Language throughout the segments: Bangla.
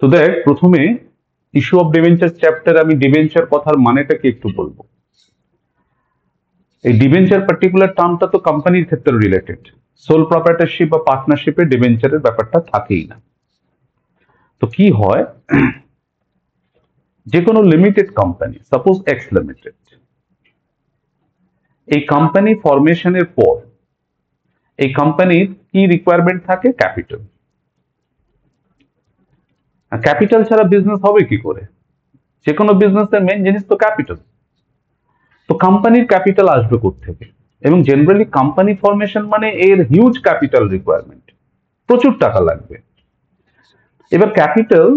তো দেখ, প্রথমে ইস্যু অফ ডিবেঞ্চার চ্যাপ্টারে আমি ডিবেঞ্চার কথার মানেটাকে একটু বলবো। এই ডিবেঞ্চার পার্টিকুলার টার্মটা তো কোম্পানির ক্ষেত্রে রিলেটেড। সোল প্রপার্টারশিপ বা পার্টনারশিপে ডিবেঞ্চারের ব্যাপারটা থাকেই না। তো কি হয়, যে কোনো limited company, suppose x limited, এই কোম্পানি ফরমেশনের পর এই কোম্পানির কি রিকোয়ারমেন্ট থাকে? ক্যাপিটাল। ক্যাপিটাল ছাড়া বিজনেস হবে কি করে? যে কোনো বিজনেসের মেন জিনিস তো ক্যাপিটাল। তো কোম্পানির ক্যাপিটাল আসবে কোত্থেকে? এবং জেনারেলি কোম্পানি ফরমেশন মানে এর হিউজ ক্যাপিটাল রিকোয়ারমেন্ট, প্রচুর টাকা লাগবে। এবার ক্যাপিটাল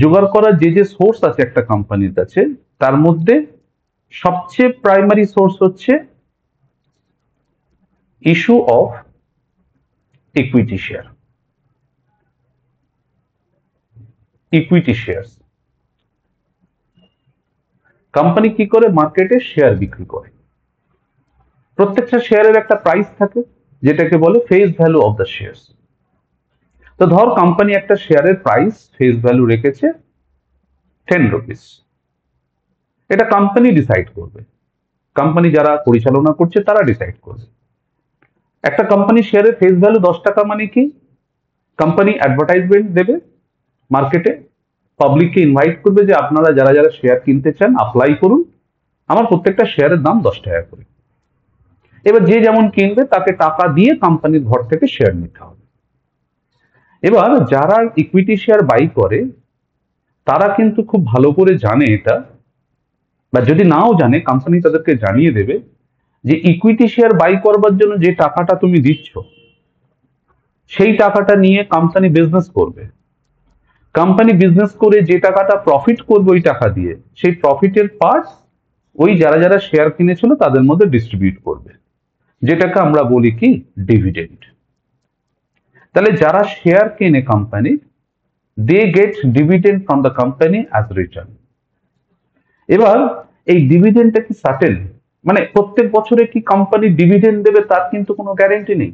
জোগাড় করার যে সোর্স আছে একটা কোম্পানির কাছে, তার মধ্যে সবচেয়ে প্রাইমারি সোর্স হচ্ছে issue of equity share. Equity share company কি করে? মার্কেটে শেয়ার বিক্রি করে। প্রত্যেকটা শেয়ারের একটা প্রাইস থাকে, যেটাকে বলে face value of the share. তো ধর কোম্পানি একটা শেয়ারের প্রাইস ফেস ভ্যালু রেখেছে 10 রুপিস। এটা কোম্পানি ডিসাইড করবে, কোম্পানি যারা পরিচালনা করছে তারা ডিসাইড করবে। একটা কোম্পানি শেয়ারের ফেস ভ্যালু 10 টাকা মানে কি? কোম্পানি অ্যাডভার্টাইজমেন্ট দেবে মার্কেটে, পাবলিককে ইনভাইট করবে যে আপনারা যারা যারা শেয়ার কিনতে চান অ্যাপ্লাই করুন, আমার প্রত্যেকটা শেয়ারের দাম 10 টাকা করে। এবার যে যেমন কিনবে তাকে টাকা দিয়ে কোম্পানির ঘর থেকে শেয়ার নিতে হবে। এবার যারা ইকুইটি শেয়ার বাই করে তারা কিন্তু খুব ভালো করে জানে এটা, বা যদি নাও জানে কোম্পানি তাদেরকে জানিয়ে দেবে যে ইকুইটি শেয়ার বাই করবার জন্য যে টাকাটা তুমি দিচ্ছ, সেই টাকাটা নিয়ে কোম্পানি বিজনেস করবে। কোম্পানি বিজনেস করে যে টাকাটা প্রফিট করবে ওই টাকা দিয়ে, সেই প্রফিটের পার্ট ওই যারা যারা শেয়ার কিনেছিল তাদের মধ্যে ডিস্ট্রিবিউট করবে, যেটাকে আমরা বলি কি? ডিভিডেন্ড। তাহলে যারা শেয়ার কেনে company, they get dividend from the company as return. এবার এই ডিভিডেন্ডটা কি সার্টেন? মানে প্রত্যেক বছরে কি কোম্পানি ডিভিডেন্ড দেবে তার কিন্তু কোনো গ্যারেন্টি নেই।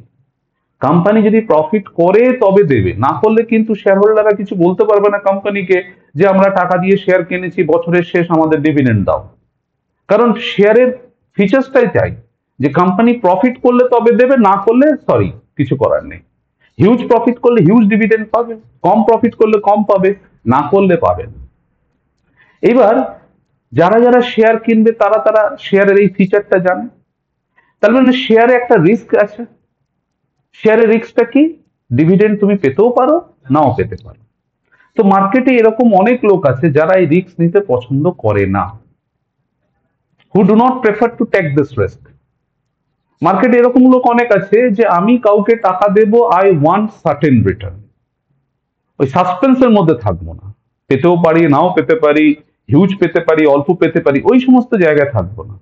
কোম্পানি যদি প্রফিট করে তবে দেবে, না করলে কিন্তু শেয়ার হোল্ডাররা কিছু বলতে পারবে না কোম্পানিকে যে আমরা টাকা দিয়ে শেয়ার কিনেছি, বছরের শেষ আমাদের ডিভিডেন্ড দাও। কারণ শেয়ারের ফিচার্সটাই চাই যে কোম্পানি প্রফিট করলে তবে দেবে, না করলে সরি, কিছু করার নেই। হিউজ প্রফিট করলে হিউজ ডিভিডেন্ড পাবে, কম প্রফিট করলে কম পাবে, না করলে পাবে না। এবার যারা যারা শেয়ার কিনবে তারা তারা শেয়ারের এই ফিচারটা জানে। তার মানে শেয়ারে একটা রিস্ক আছে। শেয়ারের রিস্কটা কি? ডিভিডেন্ড তুমি পেতেও পারো, নাও পেতে পারো। তো মার্কেটে এরকম অনেক লোক আছে যারা এই রিস্ক নিতে পছন্দ করে না, who do not prefer to take this risk. মার্কেটে এরকম লোক অনেক আছে যে আমি কাউকে টাকা দেব, আই ওয়ান্ট সার্টেন রিটার্ন। ওই সাসপেন্সের মধ্যে থাকবো না, পেতেও পারি নাও পেতে পারি, হিউজ পেতে পারি অল্প পেতে পারি, ওই সমস্ত জায়গায় থাকবো না।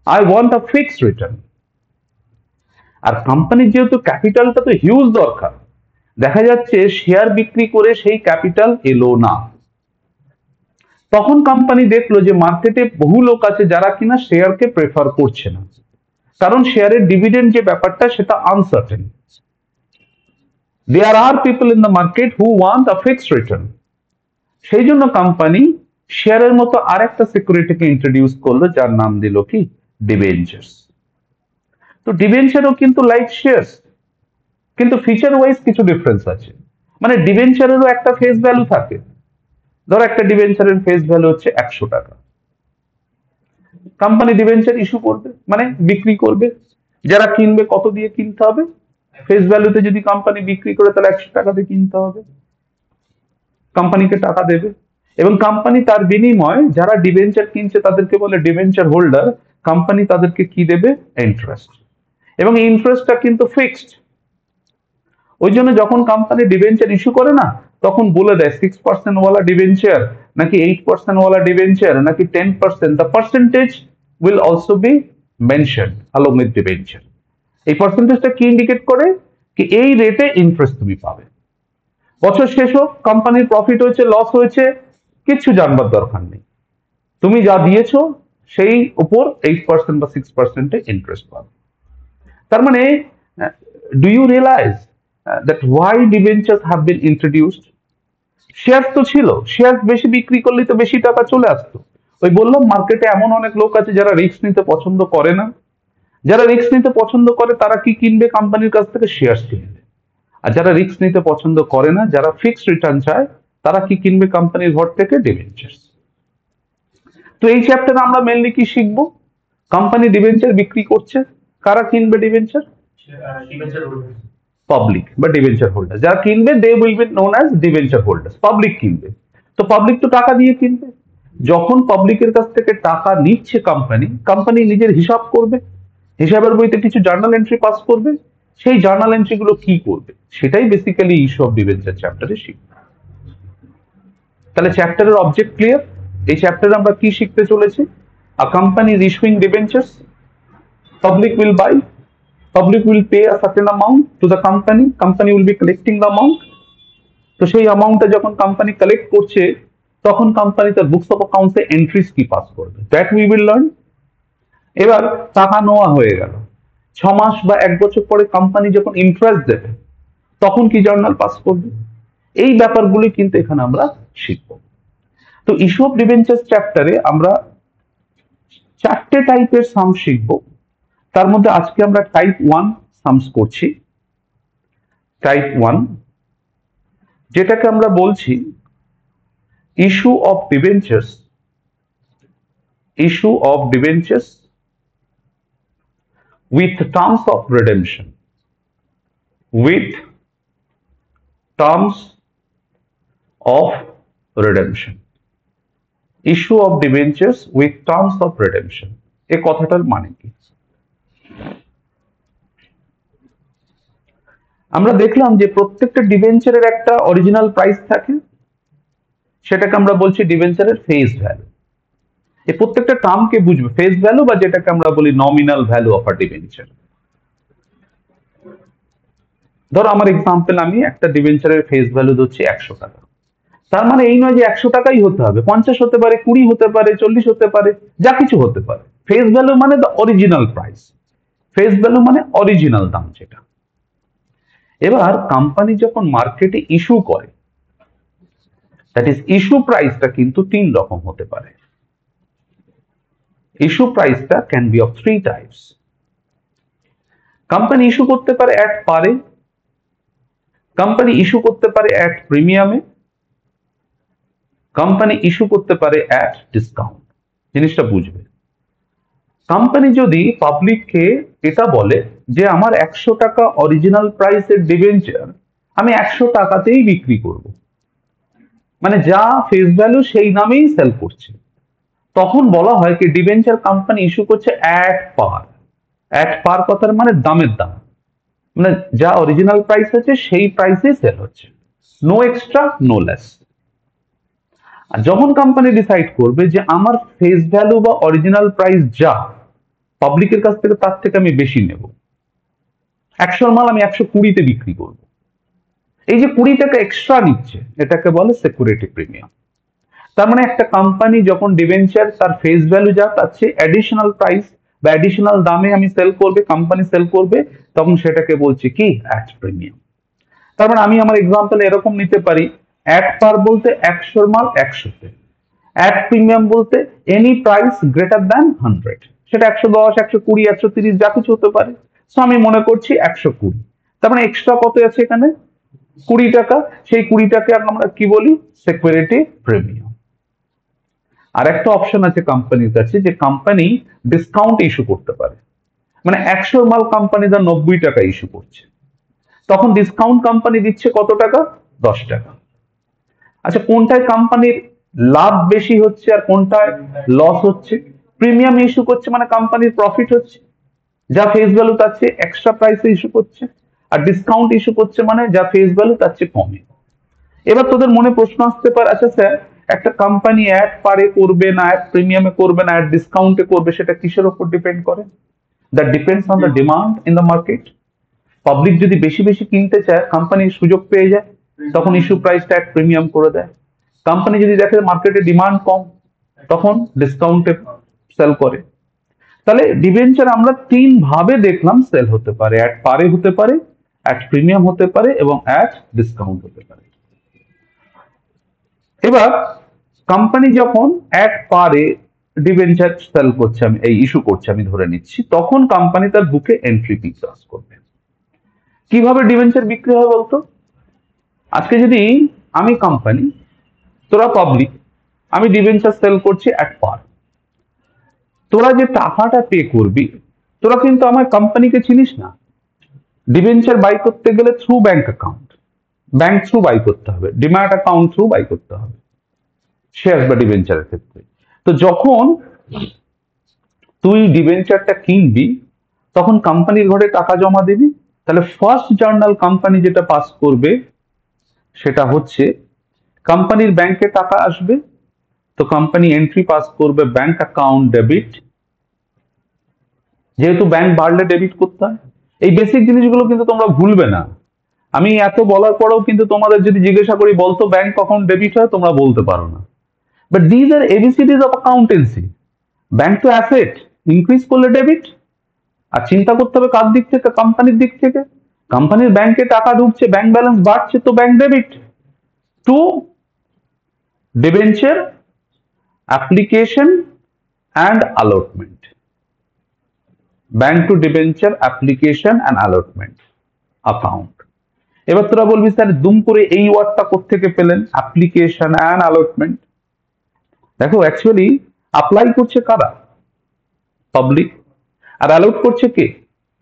I want a fixed return. আর কোম্পানির যেহেতু ক্যাপিটালটা তো হিউজ দরকার, দেখা যাচ্ছে শেয়ার বিক্রি করে সেই ক্যাপিটাল এলো না, তখন কোম্পানি দেখলো যে মার্কেটে বহু লোক আছে যারা কিনা শেয়ারকে প্রেফার করছে না, কারণ শেয়ারের ডিভিডেন্ড যে ব্যাপারটা সেটা uncertain. There are people in the market who want a fixed return. সেই জন্য কোম্পানি শেয়ারের মতো আর একটা সিকিউরিটিকে ইন্ট্রোডিউস করলো, যার নাম দিল কি? ডিবেঞ্চার্স। তো ডিবেঞ্চারও কিন্তু লাইক শেয়ার, কিন্তু ফিচার ওয়াইজ কিছু ডিফারেন্স আছে। মানে ডিবেঞ্চারেরও একটা ফেস ভ্যালু থাকে। ধরো একটা ডিবেঞ্চারের ফেস ভ্যালু হচ্ছে 100 টাকা। কোম্পানি ডিবেঞ্চার ইস্যু করবে মানে বিক্রি করবে, যারা কিনবে কত দিয়ে কিনতে হবে? ফেস ভ্যালুতে যদি কোম্পানি বিক্রি করে তাহলে 100 টাকা দিয়ে কিনতে হবে, কোম্পানিকে টাকা দেবে। এবং কোম্পানি তার বিনিময়ে যারা ডিবেঞ্চার কিনছে তাদেরকে বলে ডিবেঞ্চার হোল্ডার, কোম্পানি তাদেরকে কি দেবে? ইন্টারেস্ট। এবং এই ইন্টারেস্টটা কিন্তু ফিক্সড। ওই জন্য যখন কোম্পানি ডিবেঞ্চার ইস্যু করে না, তখন বলে দেয় 6% ওয়ালা ডিবেঞ্চার নাকি 8% ওয়ালা ডিবেঞ্চার নাকি 10%, the percentage will also be mention along with debenture. এই পার্সেন্টেজটা কি ইন্ডিকেট করে? কি এই রেটে ইন্টারেস্ট তুমি পাবে। বছর শেষ হোক, কোম্পানির প্রফিট হয়েছে লস হয়েছে, কিচ্ছু জানবার দরকার নেই, তুমি যা দিয়েছো সেই উপর 8% বা 6% ইন্টারেস্ট পাবে। তার মানে do you realise that why debentures have been introduced? Share তো ছিল, শেয়ার বেশি বিক্রি করলে তো বেশি টাকা চলে আসতো। ওই বললাম মার্কেটে এমন অনেক লোক আছে যারা রিস্ক নিতে পছন্দ করে না। যারা রিস্ক নিতে পছন্দ করে তারা কি কিনবে? কোম্পানির কাছ থেকে শেয়ার কিনবে। আর যারা রিস্ক নিতে পছন্দ করে না, যারা ফিক্সড রিটার্ন চায়, তারা কি কিনবে? কোম্পানির ঘর থেকে ডিবেঞ্চার। তো এই চ্যাপ্টারে আমরা মেনলি কি শিখবো? কোম্পানি ডিবেঞ্চার বিক্রি করছে, কারা কিনবে ডিবেঞ্চার? পাবলিক বা ডিবেঞ্চার হোল্ডার। যারা কিনবে they will be known as debenture holder. Public কিনবে। তো পাবলিক তো টাকা দিয়ে কিনবে। যখন পাবলিকের কাছ থেকে টাকা নিচ্ছে কোম্পানি, কোম্পানি নিজের হিসাব করবে, হিসাবের বইতে কিছু জার্নাল এন্ট্রি পাস করবে। সেই জার্নাল এন্ট্রি গুলো কি করবে সেটাই বেসিক্যালি ইস্যু অফ ডিবেঞ্চার চ্যাপ্টারে শিখবে। তাহলে চ্যাপ্টারের অবজেক্ট ক্লিয়ার? এই চ্যাপ্টারে আমরা কি শিখতে চলেছি? A company is issuing debentures, public will buy, public will pay a certain amount to the company, company will be collecting the amount। তো সেই অ্যামাউন্টটা যখন কোম্পানি কালেক্ট করছে, তখন কোম্পানি তার বুকস অফ অ্যাকাউন্টসে এন্ট্রিজ কি পাস করবে, দ্যাট উই উইল লার্ন। এবার টাকা নেওয়া হয়ে গেল, 6 মাস বা 1 বছর পরে কোম্পানি যখন ইন্টারেস্ট দেবে, তখন কি জার্নাল পাস করবে? এই ব্যাপারগুলি কিন্তু এখানে আমরা শিখব। তো ইস্যু অফ ডিবেঞ্চার্স চ্যাপ্টারে আমরা 4টে টাইপের সাম শিখব। তার মধ্যে আজকে আমরা টাইপ 1 সামস করছি। টাইপ 1 যেটাকে আমরা বলছি issue of debentures, issue of debentures with terms of redemption, with terms of redemption, issue of debentures with terms of redemption। এই কথাটার মানে কি? আমরা দেখলাম যে প্রত্যেকটা ডিবেঞ্চারের একটা অরিজিনাল প্রাইস থাকে, সেটাকে আমরা বলছি ডিবেঞ্চারের ফেস ভ্যালু। এই প্রত্যেকটা টার্মকে বুঝবে, ফেস ভ্যালু বা যেটাকে আমরা বলি nominal value of a debenture. ধরো আমার এক্সাম্পল, আমি একটা ডিবেঞ্চারের ফেস ভ্যালু দিচ্ছি 100 টাকা। তার মানে এই নয় যে 100 টাকাই হতে হবে, 50 হতে পারে, 20 হতে পারে, 40 হতে পারে, যা কিছু হতে পারে। ফেস ভ্যালু মানে the original price, face value মানে অরিজিনাল দাম যেটা। এবার কোম্পানি যখন মার্কেটে ইস্যু করে, দ্যাট ইজ ইস্যু প্রাইসটা কিন্তু 3 রকম হতে পারে। ইস্যু প্রাইসটা can be of 3 types. Company issue করতে পারে অ্যাট পারে, কোম্পানি ইস্যু করতে পারে অ্যাট প্রিমিয়ামে, কোম্পানি ইস্যু করতে পারে অ্যাট ডিসকাউন্ট। জিনিসটা বুঝবে। কোম্পানি যদি পাবলিককে এটা বলে যে আমার 100 টাকা অরিজিনাল প্রাইসের ডিবেঞ্চার আমি 100 টাকাতেই বিক্রি করব, মানে যা ফেস ভ্যালু সেই নামেই সেল করছে, তখন বলা হয় কি ডিবেঞ্চার কোম্পানি ইস্যু করছে অ্যাট পার। অ্যাট পার কথার মানে দামের দাম, মানে যা অরিজিনাল প্রাইস আছে সেই প্রাইসে সেল হচ্ছে, নো এক্সট্রা নো লেস। আর যখন কোম্পানি ডিসাইড করবে যে আমার ফেস ভ্যালু বা অরিজিনাল প্রাইস যা পাবলিকের কাছ থেকে তার থেকে আমি বেশি নেব, 100 মাল আমি 120-তে বিক্রি করব, এই যে 20 টাকা এক্সট্রা নিচ্ছে এটাকে বলে সিকিউরিটি প্রিমিয়াম। তার মানে একটা কোম্পানি যখন ডিবেঞ্চার তার ফেস ভ্যালু যা তার চেয়ে অ্যাডিশনাল প্রাইস বা অ্যাডিশনাল দামে আমি সেল করবে, কোম্পানি সেল করবে, তখন সেটাকে বলছে কি অ্যাট প্রিমিয়াম। তার মানে আমি আমার এক্সাম্পল এরকম নিতে পারি, অ্যাট পার বলতে 100 মাল 100-তে, অ্যাট প্রিমিয়াম বলতে এনি প্রাইস গ্রেটার দ্যান 100, সেটা 110, 120, 130 যা কিছু হতে পারে। সো আমি মনে করছি 120, তার মানে এক্সট্রা কত আছে এখানে? 20 টাকা। সেই 20 টাকা আমরা কি বলি? Security premium. আর একটা অপশন আছে কোম্পানির কাছে যে কোম্পানি ডিসকাউন্ট ইস্যু করতে পারে, মানে 100 মাল কোম্পানি দা 90 টাকা ইস্যু করছে, তখন ডিসকাউন্ট কোম্পানি দিচ্ছে কত টাকা? 10 টাকা। আচ্ছা, কোনটায় কোম্পানির লাভ বেশি হচ্ছে আর কোনটায় লস হচ্ছে? প্রিমিয়াম ইস্যু করছে মানে কোম্পানির প্রফিট হচ্ছে, যা ফেস ভ্যালু তার চেয়ে এক্সট্রা প্রাইসে ইস্যু করছে, আর ডিসকাউন্ট ইস্যু করছে মানে যা ফেস ভ্যালু তার চেয়ে কমে। এবার তোদের মনে প্রশ্ন আসতে পারে, আচ্ছা স্যার একটা কোম্পানি অ্যাড পারে করবে না অ্যাড প্রিমিয়ামে করবে না অ্যাড ডিসকাউন্টে করবে, সেটা কিসের উপর ডিপেন্ড করে? That depends on the demand in the market. Public যদি বেশি বেশি কিনতে চায়, কোম্পানি সুযোগ পেয়ে যায়, তখন ইস্যু প্রাইসটা অ্যাট প্রিমিয়াম করে দেয়। কোম্পানি যদি দেখে মার্কেটে ডিমান্ড কম, তখন ডিসকাউন্টে সেল করে। তাহলে ডিবেঞ্চার আমরা 3 ভাবে দেখলাম সেল হতে পারে, অ্যাট পারে হতে পারে, অ্যাট প্রিমিয়াম হতে পারে এবং অ্যাট ডিসকাউন্ট হতে পারে। এবার কোম্পানি যখন এক পারে ডিবেঞ্চার সেল করছে, আমি এই ইস্যু করছে আমি ধরে নিচ্ছি, তখন কোম্পানি তার বুকে এন্ট্রি ফি চার্জ করবে। কিভাবে ডিবেঞ্চার বিক্রি হয় বলতো? আজকে যদি আমি কোম্পানি, তোরা পাবলিক, আমি ডিবেঞ্চার সেল করছি এক পার, তোরা যে টাকাটা পে করবি, তোরা কিন্তু আমার কোম্পানিকে চিনিস না। ডিবেঞ্চার বাই করতে গেলে through bank account, bank through buy করতে হবে, ডিম্যাট অ্যাকাউন্ট থ্রু বাই করতে হবে শেয়ার বা ডিবেঞ্চারের ক্ষেত্রে। তো যখন তুই ডিবেঞ্চারটা কিনবি, তখন কোম্পানির ঘরে টাকা জমা দিবি, তাহলে ফার্স্ট জার্নাল কোম্পানি যেটা পাস করবে সেটা হচ্ছে কোম্পানির ব্যাংকে টাকা আসবে, তো কোম্পানি এন্ট্রি পাস করবে ব্যাংক অ্যাকাউন্ট ডেবিট, যেহেতু ব্যাংক বাড়লে ডেবিট করতে হয়। এই বেসিক জিনিসগুলো কিন্তু তোমরা ভুলবে না। আমি এত বলার পরেও কিন্তু তোমাদের যদি জিজ্ঞাসা করি বলতো ব্যাংক কখন ডেবিট হয়, তোমরা বলতে পারো না। But these are ABCDs of accountancy. Bank তো অ্যাসেট, ইনক্রিজ করলে ডেবিট, আর চিন্তা করতে হবে কার দিক থেকে? কোম্পানির দিক থেকে। কোম্পানির ব্যাংকে টাকা ঢুকছে, ব্যাংক ব্যালেন্স বাড়ছে, তো bank debit. To debenture application and allotment, bank to debenture application and allotment account. এবার তোরা বলবি স্যার দুম করে এই ওয়ার্ডটা কোত্থেকে পেলেন, অ্যাপ্লিকেশন অ্যান্ড allotment? দেখো অ্যাকচুয়ালি অ্যাপ্লাই করছে কারা? পাবলিক। আর অ্যালাউট করছে কে?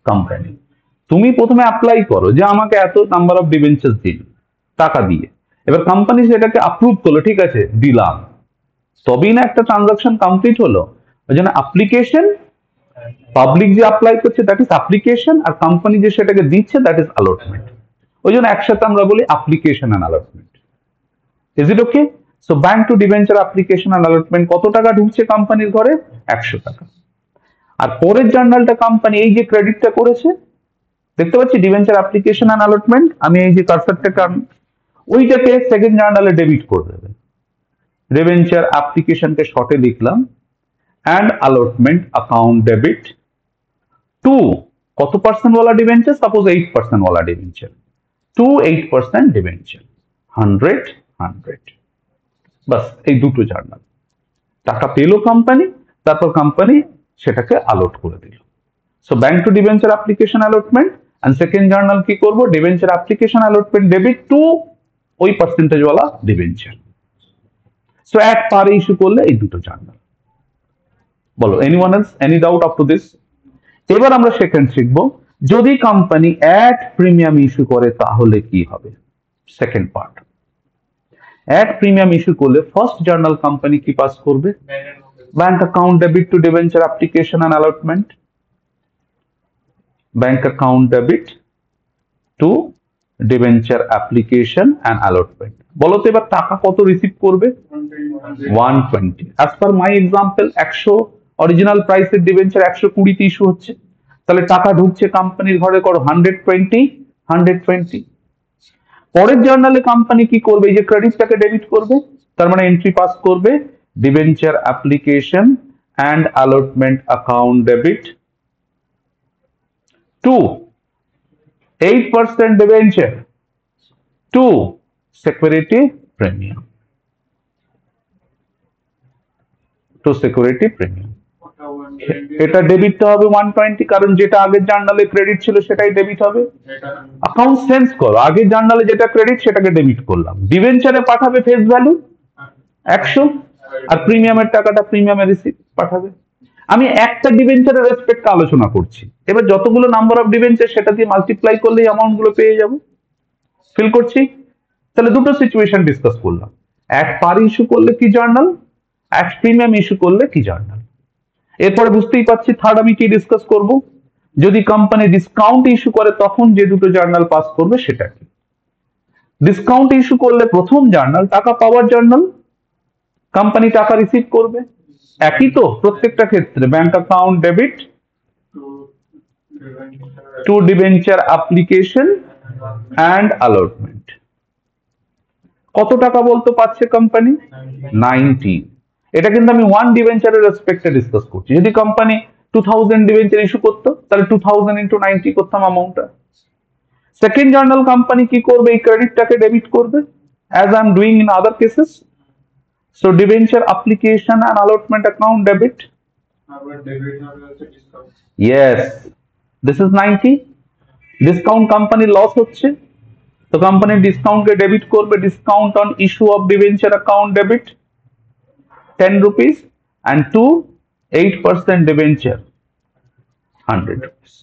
কোম্পানি। তুমি প্রথমে অ্যাপ্লাই করো যে আমাকে এত নাম্বার অফ ডিবেঞ্চার দিন টাকা দিয়ে, এবার কোম্পানি সেটাকে অ্যাপ্রুভ করলো, ঠিক আছে দিলাম, তবেই না একটা ট্রানজাকশন কমপ্লিট হলো। ওই জন্য অ্যাপ্লিকেশন, পাবলিক যে অ্যাপ্লাই করছে দ্যাট ইজ অ্যাপ্লিকেশন, আর কোম্পানি যে সেটাকে দিচ্ছে দ্যাট ইজ allotment। ওই জন্য একসাথে আমরা বলি application and allotment। Is it okay? So bank to debenture application and allotment কত টাকা ঢুকছে কোম্পানির ঘরে? 100 টাকা। আর পরের জার্নালটা কোম্পানি এই যে ক্রেডিটটা করেছে, দেখতে পাচ্ছি ডিবেঞ্চার অ্যাপ্লিকেশন অ্যান্ড allotment, আমি এই যে কার্সারটাকে ওইটাকে সেকেন্ড জার্নালে ডেবিট করে দেবে। ডিবেঞ্চার অ্যাপ্লিকেশনকে শর্টে লিখলাম and allotment account debit to কত পার্সেন্ট वाला ডিবেঞ্চার? সাপোজ 8% वाला ডিবেঞ্চার, টু 8% ডিবেঞ্চার, 100। বাস এই দুটো জার্নাল, টাকা পেলো কোম্পানি, তারপর কোম্পানি সেটাকে allot করে দিল। So bank to debenture application allotment, and second journal কি করব? Debenture application allotment debit to ওই পার্সেন্টেজ वाला ডিবেঞ্চার। সো এক পারে ইস্যু করলে এই দুটো জার্নাল। বলো anyone else, any doubt up to this? এবার আমরা সেকেন্ড শিখব, যদি কোম্পানি এক প্রিমিয়াম ইস্যু করে তাহলে কি হবে? Second part. এক প্রিমিয়াম ইস্যু করলে ফার্স্ট জার্নাল কোম্পানি কি পাস করবে? Bank account debit to debenture application and allotment, bank account debit to debenture application and allotment। বলো তো এবার টাকা কত রিসিভ করবে? 120। অ্যাজ পার মাই এক্সাম্পল 100 অরিজিনাল প্রাইসের ডিবেঞ্চার 120 তে ইস্যু হচ্ছে, তাহলে টাকা ঢুকছে কোম্পানির ঘরে করো 120। পরের জার্নালে কোম্পানি কি করবে? এই যে ক্রেডিটটাকে ডেবিট করবে, তার মানে এন্ট্রি পাস করবে debenture application and allotment account debit two 8% debenture two security premium, two security premium. এটা ডেবিটটা হবে 120, কারণ যেটা আগের জার্নালে ক্রেডিট ছিল সেটাই ডেবিট হবে। অ্যাকাউন্ট সেন্স করো, আগের জার্নালে যেটা ক্রেডিট সেটাকে ডেবিট করলাম, ডিবেঞ্চারে পাঠাবে ফেস ভ্যালু 100, আর প্রিমিয়ামের টাকাটা প্রিমিয়ামের রিসিপ্ট পাঠাবে। আমি একটা ডিবেঞ্চারের রেসপেক্টে আলোচনা করছি, এবার যতগুলো নাম্বার অফ ডিবেঞ্চার সেটা দিয়ে মাল্টিপ্লাই করলেই অ্যামাউন্ট গুলো পেয়ে যাব। ফিল করছি? তাহলে দুটো সিচুয়েশন ডিসকাস করলাম, এক পার ইস্যু করলে কি জার্নাল, এক প্রিমিয়াম ইস্যু করলে কি জার্নাল। এরপরে বুঝতেই পারছি থার্ড আমি কি ডিসকাস করব, যদি কোম্পানি ডিসকাউন্ট ইস্যু করে তখন যে দুটো জার্নাল পাস করবে সেটা কি। ডিসকাউন্ট ইস্যু করলে প্রথম জার্নাল টাকা পাওয়ার জার্নাল, কোম্পানি টাকা রিসিভ করবে, একই তো প্রত্যেকটা ক্ষেত্রে, bank account debit to debenture application and allotment। কত টাকা বলতো পাচ্ছে কোম্পানি? 90। এটা কিন্তু আমি ওয়ান ডিবেঞ্চারের রেসপেক্টে ডিসকাস করছি। যদি কোম্পানি 2000 ডিবেঞ্চার ইস্যু করতো তাহলে 2000 ইন্টু 90 করতাম অ্যামাউন্টটা। সেকেন্ড জার্নাল কোম্পানি কি করবে? এই ক্রেডিটটাকে ডেবিট করবে, as I am doing in other cases. So debenture application and allotment account debit. Yes, this is 90. Discount company loss হচ্ছে, তো কোম্পানি ডিসকাউন্ট কে ডেবিট করবে, discount on issue of debenture account debit 10 rupees and 8% debenture 100 rupees.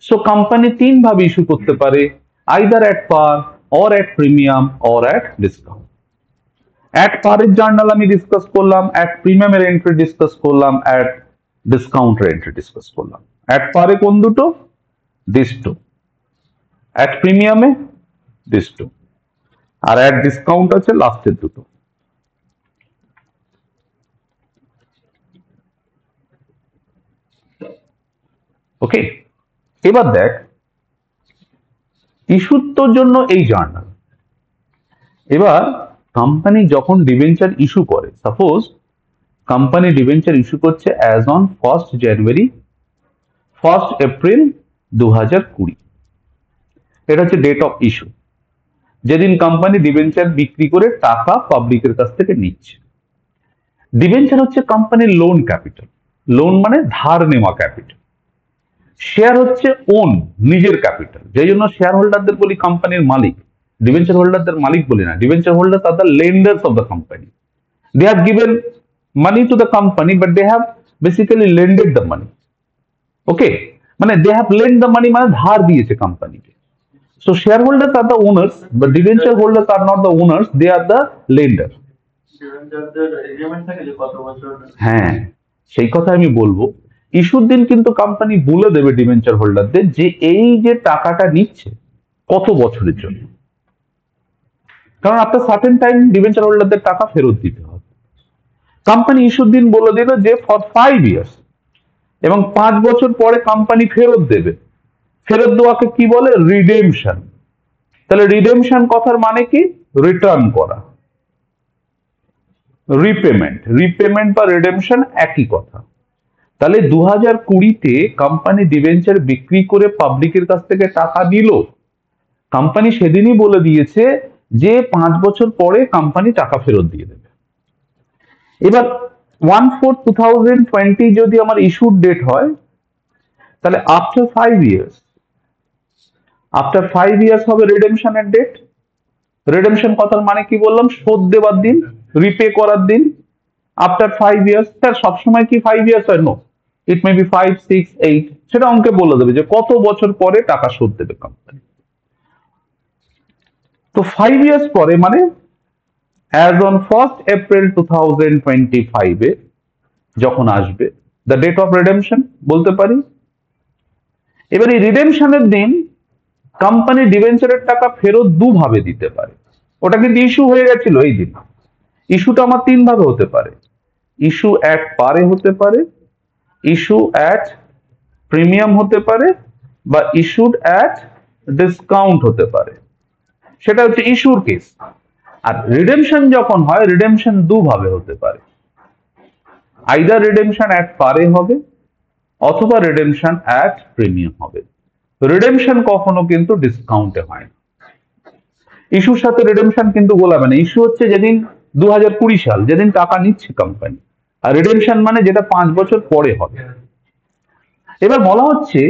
So company তিন ভাবে ইস্যু করতে পারে, either at par or at premium or at discount. At par এর জার্নাল আমি ডিসকাস করলাম, at premium এর এন্ট্রি ডিসকাস করলাম, at discount এর এন্ট্রি ডিসকাস করলাম. At par এ কোন দুটো? These two. At premium A these two. R at discount আছে লাস্টের দুটো. ওকে, এবার দেখ ইস্যুর জন্য এই জার্নাল। এবার কোম্পানি যখন ডিবেঞ্চার ইস্যু করে, সাপোজ কোম্পানি ডিবেঞ্চার ইস্যু করছে as on 1st January 1st April 2020, এটা হচ্ছে ডেট অফ ইস্যু, যেদিন কোম্পানি ডিবেঞ্চার বিক্রি করে টাকা পাবলিকের কাছ থেকে নিচ্ছে। ডিবেঞ্চার হচ্ছে কোম্পানির লোন ক্যাপিটাল, লোন মানে ধার নেওয়া ক্যাপিটাল। শেয়ার হচ্ছে ওন, নিজের ক্যাপিটাল, যেই জন্য শেয়ার হোল্ডারদের বলি কোম্পানির মালিক, ডিবেঞ্চার হোল্ডারদের মালিক বলি না। Debenture holder are the lenders of the company, they have given money to the company but they have basically lended the money. Okay, মানে they have lend the money, মানে ধার দিয়েছে কোম্পানিকে। So share holders are the owners but debenture holders are not the owners, they are the lender. হ্যাঁ, সেই কথা আমি বলবো। ইস্যুর দিন কিন্তু কোম্পানি বলে দেবে ডিবেঞ্চার হোল্ডারদের যে এই যে টাকাটা নিচ্ছে কত বছরের জন্য, কারণ আফটার সার্টেন টাইম ডিবেঞ্চার হোল্ডারদের টাকা ফেরত দিতে হবে। কোম্পানি ইস্যুর দিন বলে দিল যে ফর 5 years, এবং 5 বছর পরে কোম্পানি ফেরত দেবে। ফেরত দেওয়াকে কি বলে? রিডেমশন। তাহলে রিডেমশন কথার মানে কি? রিটার্ন করা। রিপেমেন্ট, রিপেমেন্ট বা রিডেমশন একই কথা। তাহলে 2020-তে কোম্পানি ডিবেঞ্চার বিক্রি করে পাবলিকের কাছ থেকে টাকা নিল, কোম্পানি সেদিনই বলে দিয়েছে যে 5 বছর পরে কোম্পানি টাকা ফেরত দিয়ে দেবে। এবার 1/4/2020 যদি আমার ইস্যুর ডেট হয়, তাহলে আফটার 5 years, আফটার 5 years হবে রিডেমশনের ডেট। রিডেমশন কথার মানে কি বললাম? শোধ দেওয়ার দিন, রিপে করার দিন। আফটার 5 years, স্যার সবসময় কি 5 years হয়? নো, ইট মে বি 5, 6, 8, সেটা অঙ্কে বলে দেবে যে কত বছর পরে টাকা শোধ দেবে কোম্পানি। তো 5 years পরে মানে অ্যাজ অন 1st এপ্রিল 2025 এ যখন আসবে, দ্য ডেট অফ রিডেমশন বলতে পারি। এবার এই রিডেমশনের দিন কোম্পানি ডিবেঞ্চারের টাকা ফেরত দুভাবে দিতে পারে। ওটা কিন্তু ইস্যু হয়ে গেছিল এই দিন। ইস্যুটা আমার তিন ভাবে হতে পারে। ইস্যু অ্যাট পারে হতে পারে, ইস্যু অ্যাট প্রিমিয়াম হতে পারে, বা ইস্যুড অ্যাট ডিসকাউন্ট হতে পারে। সেটা হচ্ছে ইস্যুর কেস। আর রিডেমশন যখন হয়, রিডেমশন দুভাবে হতে পারে। আইদার রিডেমশন অ্যাট পারে হবে অথবা রিডেমশন অ্যাট প্রিমিয়াম হবে। রিডেমশন কখনো কিন্তু ডিসকাউন্টে হয় না। ইস্যুর সাথে রিডেমশন কিন্তু গোলাবে না। ইস্যু হচ্ছে যেদিন 2020 সাল, যেদিন টাকা নিচ্ছে কোম্পানি, আর রিডেমশন মানে যেটা 5 বছর পরে হবে। এবার বলা হচ্ছে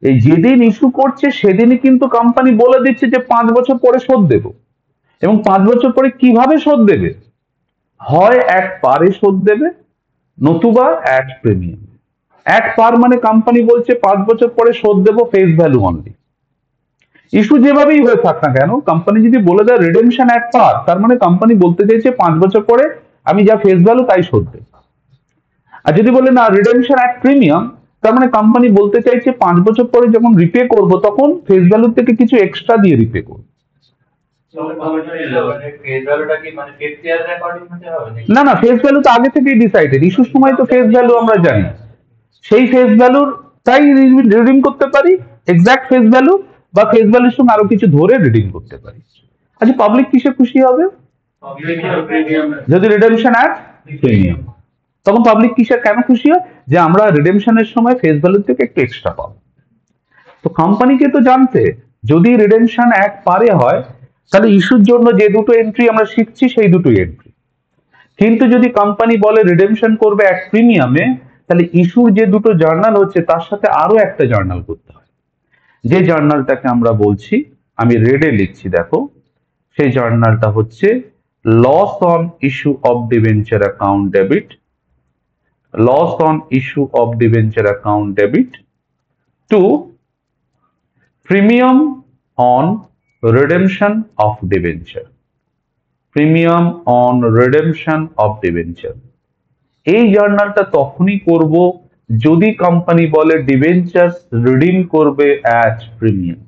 এই যেদিন ইস্যু করছে সেদিনই কিন্তু কোম্পানি বলে দিচ্ছে যে 5 বছর পরে শোধ দেব, এবং 5 বছর পরে কিভাবে শোধ দেবে? হয় এক পারে শোধ দেবে, নতুবা এক প্রিমিয়াম। এক পার মানে কোম্পানি বলছে 5 বছর পরে শোধ দেবো, ফেস ভ্যালু অনলি। ইস্যু যেভাবেই হয়ে থাক না কেন, কোম্পানি যদি বলে দেয় রিডেমশন এক পার, তার মানে কোম্পানি বলতে চাইছে 5 বছর পরে আমি যা ফেস ভ্যালু তাই শোধ দেব। আর যদি বলে না রিডেমশন এক প্রিমিয়াম, তার মানে কোম্পানি বলতে চাইছে 5 বছর পরে যখন রিপে করব তখন ফেস ভ্যালু থেকে কিছু এক্সট্রা দিয়ে রিপে করব। না না, ফেস ভ্যালু তো আগে থেকেই ডিসাইডেড। ইস্যুর সময় তো ফেস ভ্যালু আমরা জানি, সেই ফেস ভ্যালুর তাই রিডিম করতে পারি, এক্সাক্ট ফেস ভ্যালু, বা ফেস ভ্যালুর সঙ্গে আরো কিছু ধরে রিডিম করতে পারি। আচ্ছা, পাবলিক কিসে খুশি হবে? যদি রিডেমশন অ্যাট প্রিমিয়াম, তখন পাবলিক কিসে কেন খুশি হয়? যে আমরা রিডেমশনের সময় ফেস ভ্যালু থেকে একটু এক্সট্রা পাবো। তো কোম্পানিকে তো জানতে, যদি রিডেমশন এক পারে হয় তাহলে ইস্যুর জন্য যে দুটো এন্ট্রি আমরা শিখছি সেই দুটোই এন্ট্রি। কিন্তু যদি কোম্পানি বলে রিডেমশন করবে এক প্রিমিয়ামে, তাহলে ইস্যুর যে দুটো জার্নাল হচ্ছে তার সাথে আরো একটা জার্নাল করতে হয়, যে জার্নালটাকে আমরা বলছি, আমি রেডে লিখছি দেখো, সেই জার্নালটা হচ্ছে loss on issue of debenture account debit, loss on issue of debenture account debit to premium on redemption of debenture, premium on redemption of debenture. এই জার্নালটা তখনই করব যদি কোম্পানি বলে ডিবেঞ্চার্স রিডিম করবে অ্যাট প্রিমিয়াম।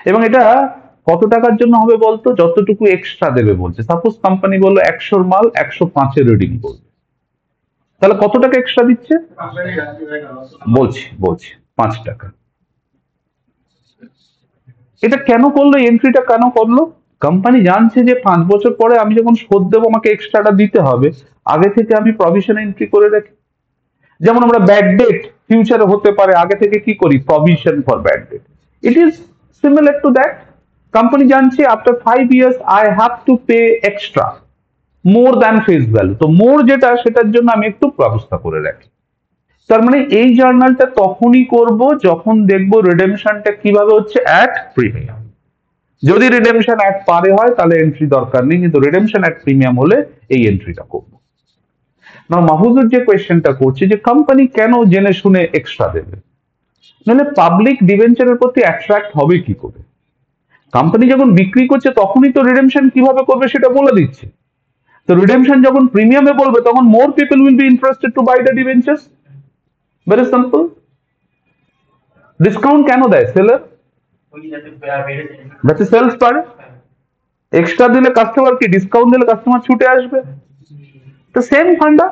এবং এটা কত টাকার জন্য হবে বলতো, যতটুকু এক্সট্রা দেবে বলছে। সাপোজ কোম্পানি বললো 100 মাল 105 রিডিং করবে, তাহলে কত টাকা এক্সট্রা দিচ্ছে বলছি বলছি 5 টাকা। এটা কেন করলো, এন্ট্রিটা কেন করলো? কোম্পানি জানছে যে 5 বছর পরে আমি যখন শোধ দেবো আমাকে এক্সট্রাটা দিতে হবে, আগে থেকে আমি প্রভিশন এন্ট্রি করে রাখি। যেমন আমরা ব্যাড ডেট ফিউচারে হতে পারে, আগে থেকে কি করি, provision for bad debt. It is similar to that. Company জানছে after 5 years I have to pay extra more than face value, তো মোর যেটা সেটার জন্য আমি একটু ব্যবস্থা করে রাখি। তার মানে এই জার্নালটা তখনই করব যখন দেখবো রিডেমশনটা কিভাবে হচ্ছে অ্যাট প্রিমিয়াম। যদি রিডেমশন অ্যাট পারে হয় তাহলে এন্ট্রি দরকার নেই, কিন্তু রিডেমশন অ্যাট প্রিমিয়াম হলে এই এন্ট্রিটা করবো। না, মাহফুজুর যে কোয়েশ্চেনটা করছে যে কোম্পানি কেন জেনে শুনে এক্সট্রা দেবে, নাহলে পাবলিক ডিবেঞ্চারের প্রতি অ্যাট্রাক্ট হবে কি করে? কোম্পানি যখন বিক্রি করছে তখনই তো রিডেমশন কিভাবে করবে সেটা বলে দিচ্ছে। তো রিডেমশন যখন প্রিমিয়ামে বলবে তখন more people will be interested to buy the debentures. Very simple. Discount কেন দেয় সেলার? যাতে সেলস পারে। এক্সট্রা দিলে কাস্টমার কি, ডিসকাউন্ট দিলে কাস্টমার ছুটে আসবে। তো সেম ফান্ডা,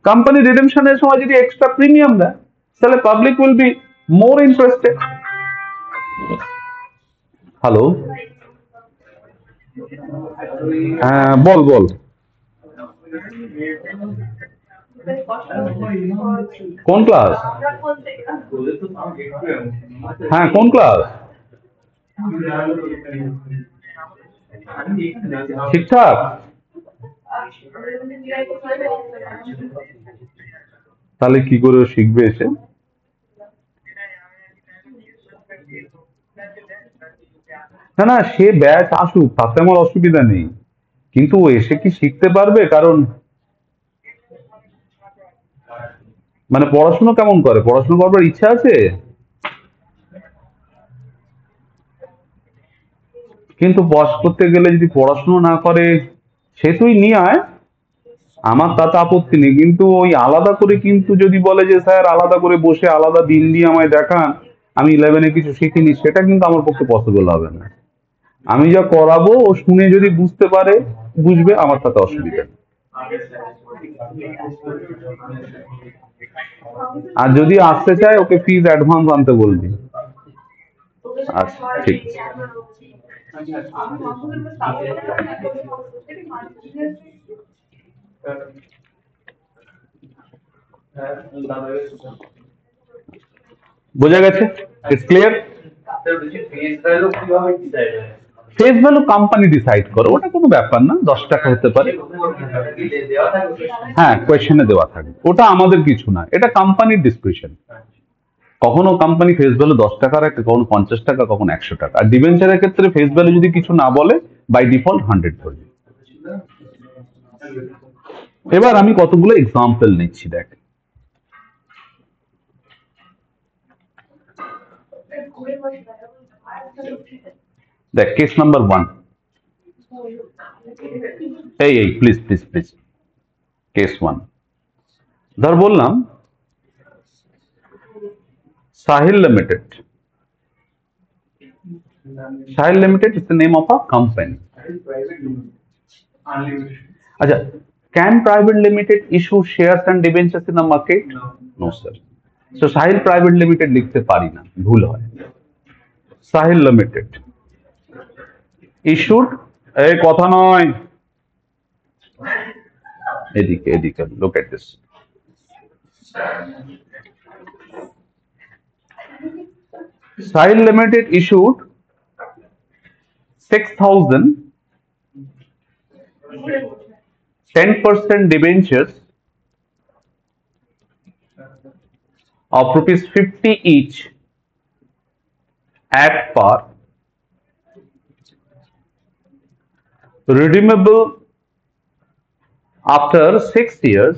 কোম্পানি রিডেমশনের সময় যদি এক্সট্রা প্রিমিয়াম দেয় তাহলে public will be more interested. Hello, হ্যাঁ বল বল। কোন ক্লাস? হ্যাঁ কোন ক্লাস? ঠিকঠাক। তাহলে কি করে শিখবে এসে? না না, সে ব্যাচ আসুক তাতে আমার অসুবিধা নেই, কিন্তু ও এসে কি শিখতে পারবে? কারণ মানে পড়াশুনো কেমন করে, পড়াশুনো করবার ইচ্ছা আছে, কিন্তু পাস করতে গেলে যদি পড়াশুনো না করে, সে তুই নিয়ে আয়, আমার তাতে আপত্তি নেই, কিন্তু ওই আলাদা করে কিন্তু যদি বলে যে স্যার আলাদা করে বসে আলাদা দিন দিয়ে আমায় দেখান আমি 11-এ কিছু শিখিনি, সেটা কিন্তু আমার পক্ষে পসিবল হবে না। আমি যা করাবো ও শুনে যদি বুঝতে পারে বুঝবে, আমার তাতে অসুবিধা নেই। আর যদি আসতে চায় ওকে ফিজ অ্যাডভান্স আনতে বলবি। আচ্ছা ঠিক বোঝা গেছে? It's clear. Face value company decide করে, ওটা কোনো ব্যাপার না, 10 টাকা হতে পারে। হ্যাঁ কোয়েশ্চেনে দেওয়া থাকবে, ওটা আমাদের কিছু না, এটা কোম্পানির ডিসক্রিপশন। কখনো কোম্পানি ফেস ভ্যালু 10 টাকা রাখে, কখনো 50 টাকা, কখনো 100 টাকা। আর ডিবেঞ্চারের ক্ষেত্রে ফেস ভ্যালু যদি কিছু না বলে বাই ডিফল্ট 100 ধরবে। এবার আমি কতগুলো এক্সাম্পল নিচ্ছি, দেখ। দেখ কেস নাম্বার 1, এই প্লিজ প্লিজ প্লিজ, কেস 1 ধর বললাম Sahil limited. Sahil limited is the name of a company. আচ্ছা, can private limited issue shares and debentures in the market? No sir. So Sahil private limited লিখতে পারি না, ভুল হয়। Sahil limited issued, এই কথা নয়, এদিকে এদিকে, look at this. Sahil limited issued 6,000 10% debentures of ₹50 each at par, redeemable after 6 years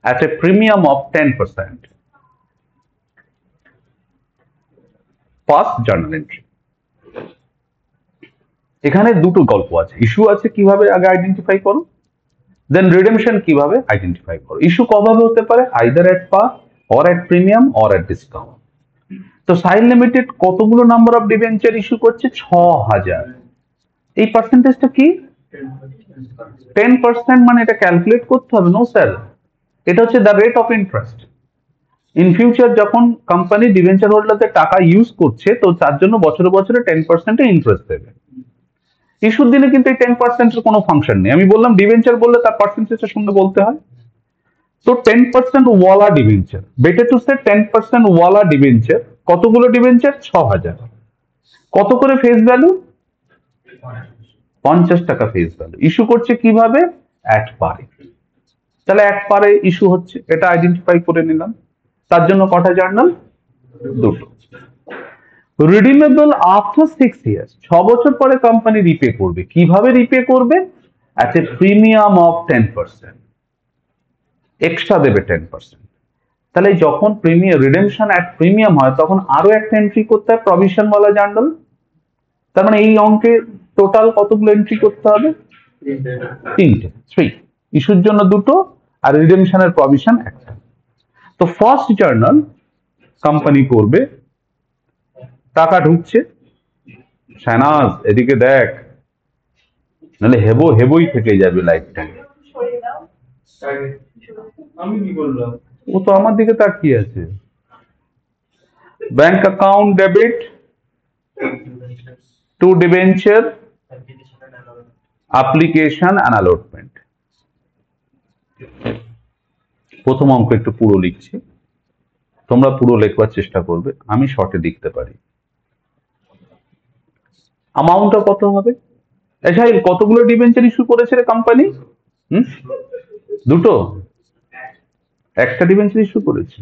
at a premium of 10%. First journal entry. এখানে দুটো গল্প আছে, ইস্যু আছে কিভাবে আগে আইডেন্টিফাই করো, দেন রিডেমশন কিভাবে আইডেন্টিফাই করো। ইস্যু কভাবে হতে পারে either at per or at premium or at discount. তো সাইন লিমিটেড কতগুলো নাম্বার অফ ডিবেঞ্চার ইস্যু করছে? 6,000। এই পার্সেন্টেজটা কি? 10%। মানে এটা ক্যালকুলেট করতে হবে? নো স্যার, এটা হচ্ছে the rate of interest. In future যখন কোম্পানি ডিবেঞ্চার হোল্ডারদের টাকা ইউজ করছে, তো তার জন্য বছরে বছরে 10% ইন্টারেস্ট দেবে। ইস্যুর দিনে কিন্তু এই 10% কোনো ফাংশন নেই। আমি বললাম ডিবেঞ্চার বললে তার পার্সেন্টেজটা সঙ্গে বলতে হয়। তো 10% ওয়ালা ডিবেঞ্চার, বেটার টু সে 10% ওয়ালা ডিবেঞ্চার। কতগুলো ডিবেঞ্চার? 6,000। কত করে ফেস ভ্যালু? 50 টাকা ফেস ভ্যালু। ইস্যু করছে কিভাবে? অ্যাট পারে। তাহলে এক পারে ইস্যু হচ্ছে, এটা আইডেন্টিফাই করে নিলাম। তার জন্য কটা জার্নাল? দুটো। রিডিমেবল আফটার 6 ইয়ার্স, 6 বছর পরে কোম্পানি রিপে করবে। কিভাবে রিপে করবে? At a premium of 10%, extra দেবে 10%। তাহলে যখন প্রিমিয়াম রিডেমশন অ্যাট প্রিমিয়াম হয়, তখন আরো একটা এন্ট্রি করতে হয় প্রভিশন ওয়ালা জার্নাল। তার মানে এই অঙ্কে টোটাল কতগুলো এন্ট্রি করতে হবে? তিনটে, 3। ইস্যুর জন্য দুটো আর রিডেমশনের প্রভিশন একটা। তো ফার্স্ট জার্নাল কোম্পানি করবে, টাকা ঢুকছে, শাহনাজ এদিকে দেখ, নাহলে হেবই থেকে যাবে লাইফ টাইম। ও তো আমার দিকে তাকিয়ে আছে। Bank account debit to debenture application and allotment. প্রথম অঙ্ক একটু পুরো লিখছি, তোমরা পুরো লেখবার চেষ্টা করবে, আমি শর্টে লিখতে পারি। অ্যামাউন্টটা কত হবে? এসাইল কতগুলো ডিবেঞ্চার ইস্যু করেছে রে কোম্পানি? দুটো, একটা ডিবেঞ্চার ইস্যু করেছে।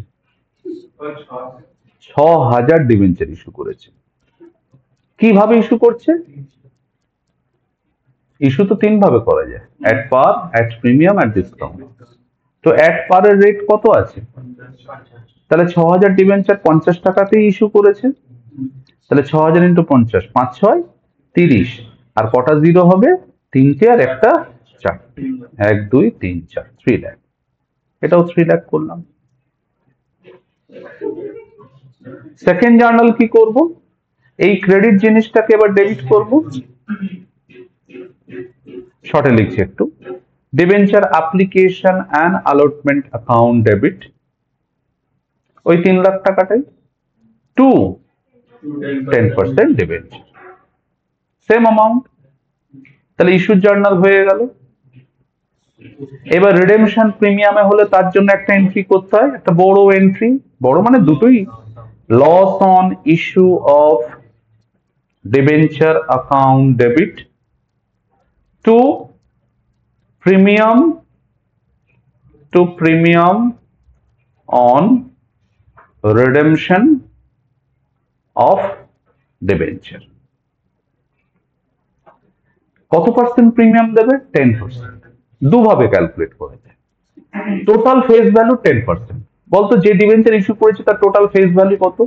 6,000 ডিবেঞ্চার ইস্যু করেছে। কিভাবে ইস্যু করছে? ইস্যু তো 3 ভাবে করা যায়, at per, at premium, at discount. তো অ্যাট পারের রেট কত আছে? তাহলে 6,000 ডিবেঞ্চার 50 টাকাতেই ইস্যু করেছে। তাহলে 6,000 ইন্টু 50, 5 6 30। আর কটা জিরো হবে? 3টে আর একটা 4টে। 1 2 3 4, 3 লাখ। এটাও 3 লাখ করলাম। সেকেন্ড জার্নাল কি করব? এই ক্রেডিট জিনিসটাকে এবার ডেবিট করব। শর্টে লিখছি একটু, debenture application and allotment account debit, ওই 3 লাখ টাকাটাই, টু 10% ডিবেঞ্চার, সেম অ্যামাউন্ট। তাহলে ইস্যুর জার্নাল হয়ে গেল। এবার রিডেমশন প্রিমিয়ামে হলে তার জন্য একটা এন্ট্রি করতে হয়, একটা বড় এন্ট্রি, বড় মানে দুটোই, loss on issue of debenture account debit to premium on redemption of debenture। কত পার্সেন্ট প্রিমিয়াম দেবে? 10%। দুভাবে ক্যালকুলেট করে দেয়। Total face value 10%। বলতো যে ডিবেঞ্চার ইস্যু করেছে তার টোটাল ফেস ভ্যালু কত?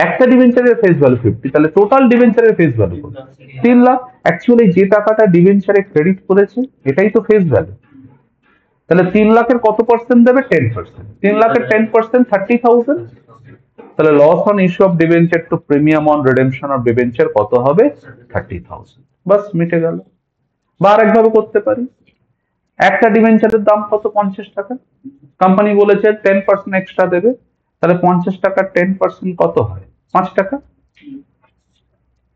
একটা ডিবেঞ্চারের ফেস ভ্যালু 50, তাহলে টোটাল ডিবেঞ্চারের ফেস ভ্যালু কত? 3 লাখ। অ্যাকচুয়ালি যে টাকাটা ডিবেঞ্চারে ক্রেডিট করেছে এটাই তো ফেস ভ্যালু। তাহলে 3 লাখের কত পার্সেন্ট দেবে? 10%। 3 লাখের 10% 30,000। তাহলে loss on issue of debenture to premium on redemption of debenture কত হবে? 30,000। বাস মিটে গেল। বা আরেকভাবে করতে পারি, একটা ডিবেঞ্চারের দাম কত? 50 টাকা। কোম্পানি বলেছে 10% এক্সট্রা দেবে, তাহলে 50 টাকার 10% কত হয়? 5 টাকা।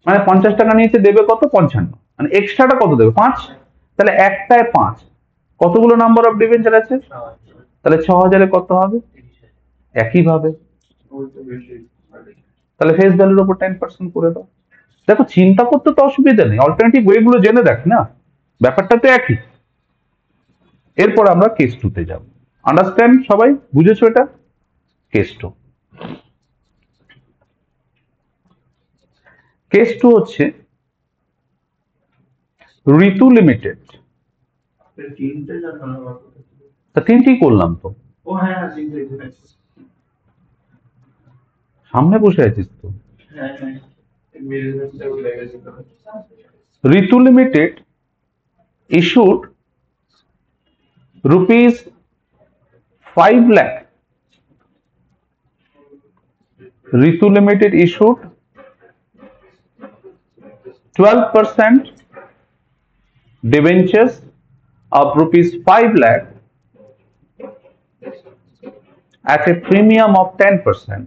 মানে 50 টাকা নিয়েছে, দেবে কত? 55। মানে এক্সট্রাটা কত দেবে? 5। তাহলে একটায় 5, কতগুলো নাম্বার অফ ডিবেঞ্চার আছে? তাহলে 6,000-এ কত হবে? একইভাবে তাহলে ফেস ভ্যালুর উপর 10% করে দাও। দেখো চিন্তা করতে তো অসুবিধা নেই, অল্টারনেটিভ ওয়ে গুলো জেনে দেখ না, ব্যাপারটা তো একই। এরপর আমরা কেস 2 তে যাব। আন্ডারস্ট্যান্ড সবাই, বুঝেছো এটা? কেস 2, কেস 2 হচ্ছে ঋতু লিমিটেড। তা তিনটেই করলাম তো, সামনে বসে আছিস তো। ঋতু limited issued rupees 5 lakh. Ritu Limited issued 12% debentures of rupees 5 lakh at a premium of 10%.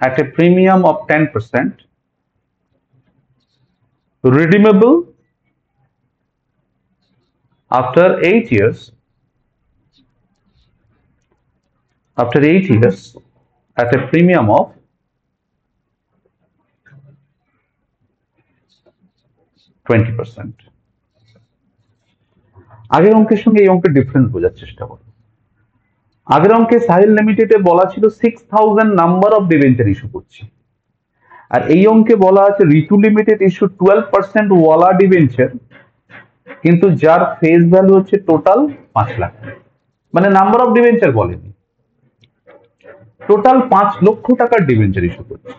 At a premium of 10%, redeemable after 8 years. After 8 years, at a premium of 20%. আগের অঙ্কের সঙ্গে এই অঙ্কের ডিফারেন্স বোঝার চেষ্টা করো। আগের অঙ্কে সাহিল লিমিটেডে বলা ছিল 6000 নাম্বার অফ ডিবেঞ্চার ইস্যু করছি, আর এই অঙ্কে বলা আছে ঋতু লিমিটেড ইস্যু 12% ওয়ালা ডিবেঞ্চার, কিন্তু যার ফেস ভ্যালু হচ্ছে টোটাল 5 লাখ, মানে নাম্বার অফ ডিবেঞ্চার বলেনি, টোটাল 5 লক্ষ টাকার ডিবেঞ্চার ইস্যু করছে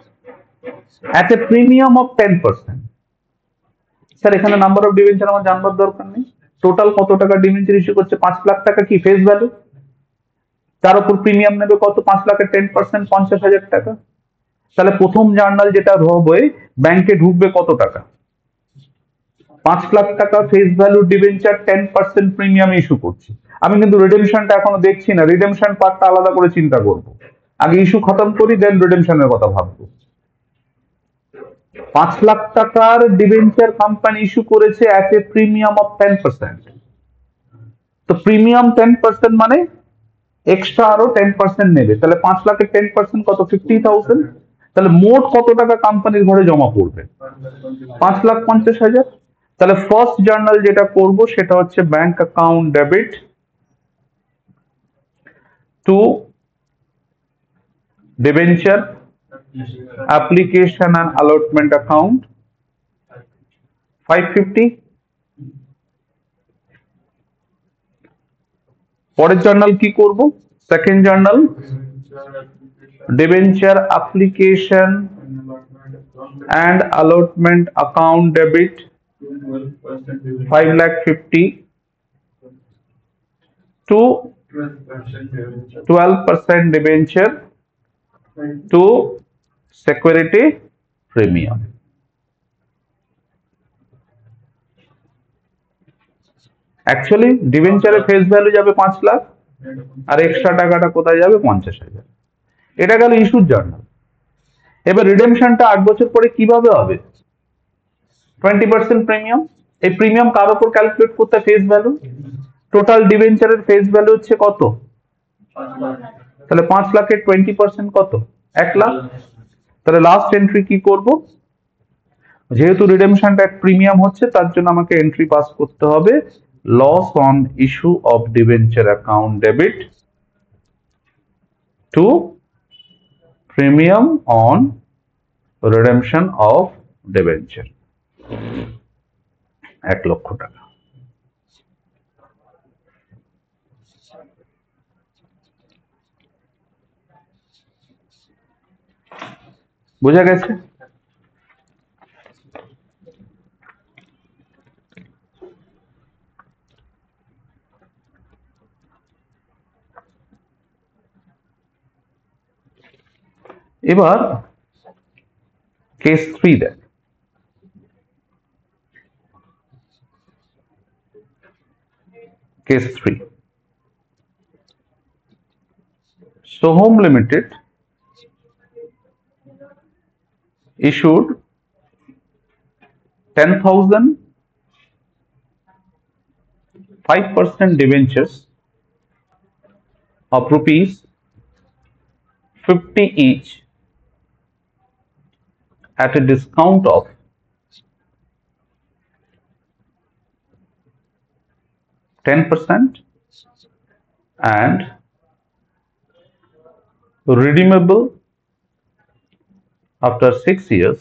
এট এ প্রিমিয়াম অফ 10%। স্যার এখানে নাম্বার অফ ডিবেঞ্চার আমার জানবার দরকার নেই, টোটাল কত টাকা ডিবেঞ্চার ইস্যু করছে, 5 লাখ টাকা কি ফেস ভ্যালু, তার উপর প্রিমিয়াম নেবে কত, 5 লাখের 10% 50,000 টাকা। তাহলে প্রথম জার্নাল যেটা হবে ব্যাংকে ঢুকবে কত টাকা, 5 লাখ টাকা face value debenture 10% premium issue করছি। আমি কিন্তু রিডেমশনটা এখনো দেখছি না, রিডেমশন পার্টটা আলাদা করে চিন্তা করব, আগে ইস্যু খতম করি দেন রিডেমশনের কথা ভাববো। 5 লাখ টাকার ডিবেঞ্চার কোম্পানি ইস্যু করেছে এট এ প্রিমিয়াম অফ 10%। তো প্রিমিয়াম 10% মানে এক্সট্রা আরো 10% নেবে, তাহলে 5 লাখের 10% কত, 50,000। তাহলে মোট কত টাকা কোম্পানির ঘরে জমা পড়বে, 5,50,000। তাহলে ফার্স্ট জার্নাল যেটা করব সেটা হচ্ছে bank account debit to debenture application and allotment account 550। পরের জার্নাল কি করব, second journal debenture application and allotment account debit 5,50,000 to 12% debenture to security premium। Actually ডিবেঞ্চারের ফেস ভ্যালু যাবে 5 লাখ, আর এক্সট্রা টাকাটা কোথায় যাবে, 50,000। এটা গেল ইস্যুর জার্নাল। এবার রিডেমশনটা 8 বছর পরে কিভাবে হবে, 20% প্রিমিয়াম। এই প্রিমিয়াম কার উপর ক্যালকুলেট করতে, ফেস ভ্যালু, টোটাল ডিবেঞ্চারের ফেস ভ্যালু হচ্ছে কত, তাহলে 5 লাখের 20% কত, 1 লাখ। তাহলে লাস্ট এন্ট্রি কি করব, যেহেতু রিডেমশনটা প্রিমিয়াম হচ্ছে তার জন্য আমাকে এন্ট্রি পাস করতে হবে, loss on issue of debenture account debit to premium on redemption of debenture 1 lakh টাকা। বোঝা গেছে? এবার কেস 3 দেখ। Case 3, Sohum Limited issued 10,000 5% debentures of rupees 50 each at a discount of 10% and redeemable after 6 years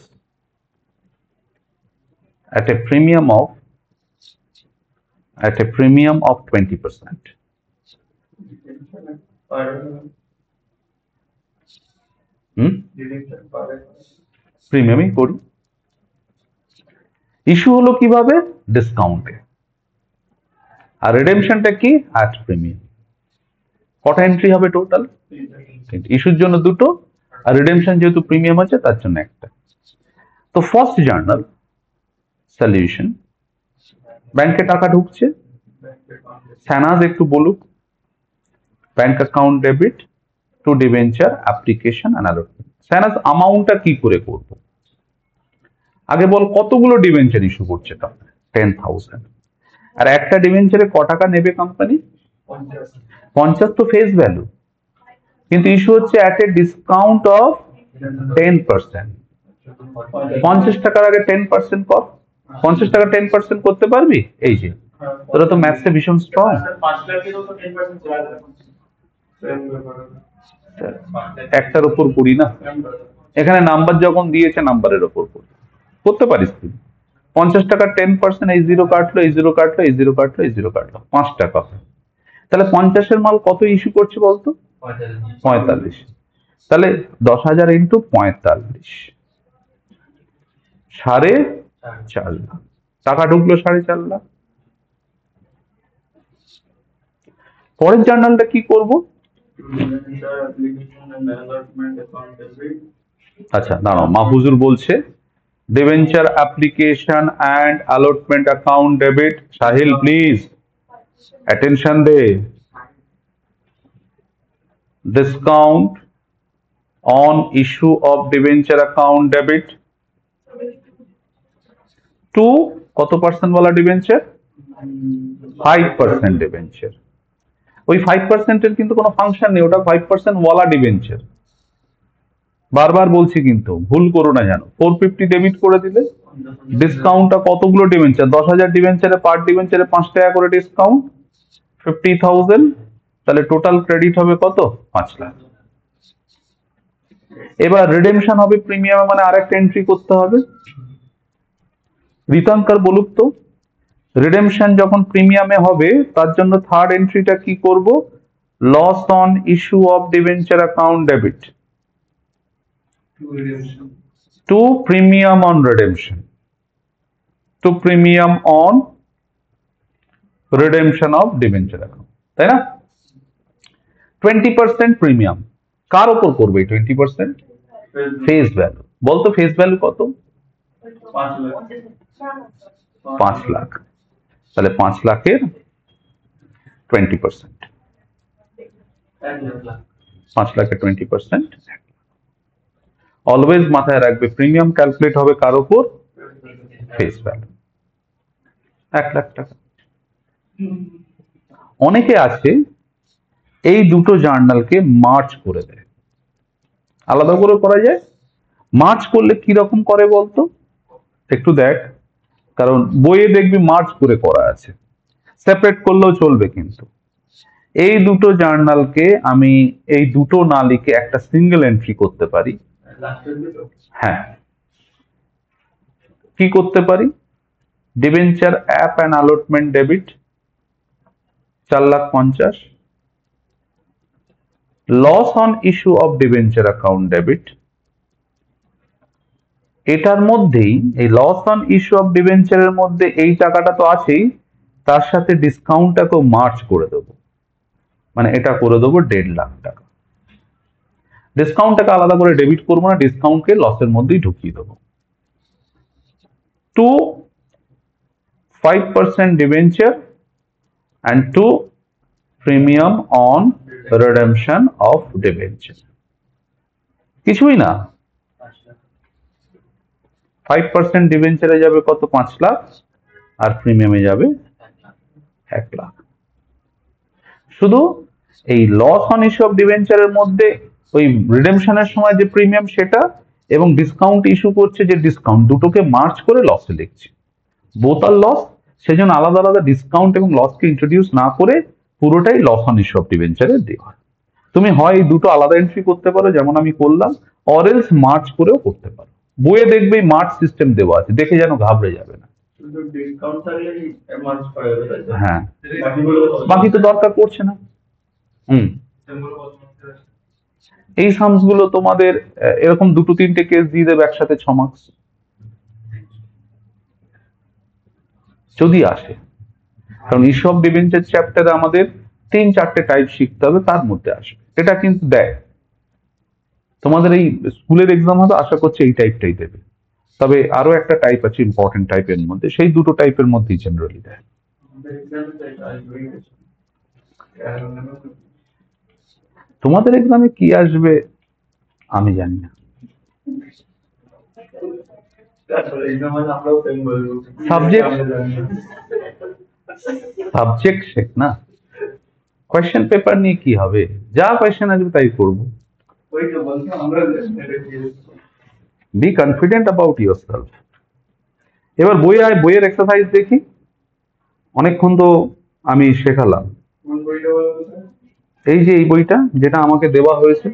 at a premium of 20%. প্রিমিয়ামই করি। ইস্যু হলো কিভাবে? ডিসকাউন্টে। আর রিডেমশনটা কি? At premium. কটা এন্ট্রি হবে টোটাল? ইস্যুর জন্য দুটো, আর রিডেমশন যেহেতু প্রিমিয়াম আছে তার জন্য একটা। তো ফার্স্ট জার্নাল সলিউশন, ব্যাংকে টাকা ঢুকছে, স্যানাজ একটু বলুক bank account debit to debenture application and allotment. স্যানাজ অ্যামাউন্টটা কি করে করব? আগে বল কতগুলো ডিবেঞ্চার ইস্যু করছে তাহলে? 10,000। আর একটা ডিবেঞ্চারে ক টাকা নেবে কোম্পানি? 50। তো ফেস ভ্যালু, কিন্তু ইস্যু হচ্ছে অ্যাট এ ডিসকাউন্ট অফ 10%। 50 টাকার আগে 10% কর। 50 টাকা 10% করতে পারবি? এই যে তোরা তো ম্যাথসে ভীষণ স্ট্রং। 1টার উপর করি না, এখানে নাম্বার যখন দিয়েছে নাম্বারের উপর করতে পারিস তুই। 50 টাকা 10%, এই জিরো কাটলো, এই জিরো কাটলো, এই জিরো কাটলো, এই জিরো কাটলো, 5 টাকা। তাহলে 50-এর মাল কত ইস্যু করছে বলতো? 45। তাহলে 10,000 ইন্টু 45, 4.5 লাখ টাকা ঢুকলো। 4.5 লাখ। পরের জার্নালটা কি করব? আচ্ছা দাঁড়াও, মাহফুজুর বলছে debenture application and allotment account debit. Sahil please attention দে। Discount on issue of debenture account debit to কত পার্সেন্ট বলা ডিবেঞ্চার? 5% ডিবেঞ্চার। ওই 5% এর কিন্তু কোনো ফাংশন নেই, ওটা 5% ওয়ালা ডিবেঞ্চার। বারবার বলছি কিন্তু ভুল করো না যেন। 450 ডেবিট করে দিলে ডিসকাউন্টটা কতগুলো ডিবেঞ্চার? 10,000 ডিবেঞ্চারে পার ডিবেঞ্চারে 5 টাকা করে ডিসকাউন্ট, 50,000। তাহলে টোটাল ক্রেডিট হবে কত? 5 লাখ। এবার রিডেমশন হবে প্রিমিয়ামে, মানে আরেকটা এন্ট্রি করতে হবে। রিতঙ্কার বলুক তো, রিডেমশন যখন প্রিমিয়ামে হবে তার জন্য থার্ড এন্ট্রিটা কি করব? Loss on issue of debenture account debit to premium on redemption, to premium on redemption of debenture account, তাই না? 20% প্রিমিয়াম কার উপর করবে? 20% ফেস ভ্যালু। বলতো ফেস ভ্যালু কত? 5 লাখ। তাহলে 5 লাখের 20%, 5 লাখের 20%। অলওয়েজ মাথায় রাখবে প্রিমিয়াম ক্যালকুলেট হবে কার উপর? Face value. 1 লাখ টাকা। অনেকে আছে এই দুটো জার্নালকে মার্জ করে দেয়, আলাদা করে করা যায়। মার্জ করলে কি রকম করে বলতো? একটু দেখ, কারণ বইয়ে দেখবি মার্জ করে করা আছে, সেপারেট করলেও চলবে। কিন্তু এই দুটো জার্নালকে আমি, এই দুটো নালিকে একটা সিঙ্গেল এন্ট্রি করতে পারি। হ্যাঁ, কি করতে পারি? Debenture app and allotment debit 4,50,000, loss on issue of debenture account debit. এটার মধ্যেই, এই লস অন ইস্যু অফ ডিবেঞ্চারের মধ্যে এই টাকাটা তো আছেই, তার সাথে ডিসকাউন্টটাকেও মার্চ করে দেবো, মানে এটা করে দেবো 1.5 লাখ টাকা। ডিসকাউন্টটাকে আলাদা করে ডেবিট করবো না, ডিসকাউন্টকে লসের মধ্যেই ঢুকিয়ে দেবো। To 5% debenture and to premium on redemption of debenture। কিছুই না, 5% ডিবেঞ্চারে যাবে কত? 5 লাখ, আর প্রিমিয়ামে যাবে 1 লাখ। শুধু এই লস অন ইস্যু অফ ডিবেঞ্চারের মধ্যে ওই রিডেমশনের সময় যে প্রিমিয়াম সেটা, এবং ডিসকাউন্ট ইস্যু করছে, যে ডিসকাউন্ট দুটোকে মার্চ করে লসে লিখছে, বোথ আর লস। সেজন্য আলাদা আলাদা ডিসকাউন্ট এবং লসকে ইন্ট্রোডিউস না করে পুরোটাই লস অন ইস্যু অফ ডিবেঞ্চারে দেওয়া। তুমি হয় এই দুটো আলাদা এন্ট্রি করতে পারো যেমন আমি করলাম, অর এলস মার্চ করেও করতে পারো। বইয়ে দেখবে মার্চ সিস্টেম দেওয়া আছে, দেখে যেন ঘাবড়ে যাবে না। হ্যাঁ, বাকি তো দরকার পড়ছে না। এই সামস গুলো তোমাদের এরকম দুটো তিনটে কেস দিয়ে দেবে একসাথে 6 মার্কস যদি আসে। কারণ ইস্যু অফ ডিবেঞ্চার চ্যাপ্টারে আমাদের 3-4টে টাইপ শিখতে হবে, তার মধ্যে আসবে। এটা কিন্তু দেয় তোমাদের এই স্কুলের এক্সাম হবে, আশা করছি এই টাইপটাই দেবে। তবে আরো একটা টাইপ আছে ইম্পর্টেন্ট টাইপের মধ্যে, সেই দুটো টাইপের মধ্যেই জেনারেলি দেয়। তোমাদের এক্সামে কি আসবে আমি জানি না। সাবজেক্ট শেখ না, কোয়েশ্চেন পেপার নিয়ে কি হবে, যা কোয়েশ্চেন আসবে তাই করবো। Be confident about yourself. এবার বইয়ের এক্সারসাইজ দেখি, অনেকক্ষণ তো আমি শেখালাম। এই যে এই বইটা যেটা আমাকে দেওয়া হয়েছে,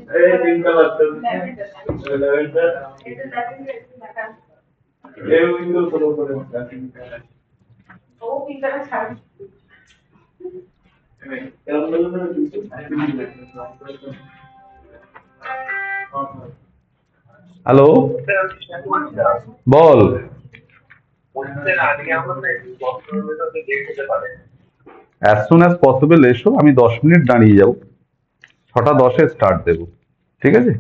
হ্যালো বল। অ্যাজ সুন অ্যাজ পসিবল এসো, আমি 10 মিনিট দাঁড়িয়ে যাবো, 6টা 10-এ স্টার্ট দেবো, ঠিক আছে?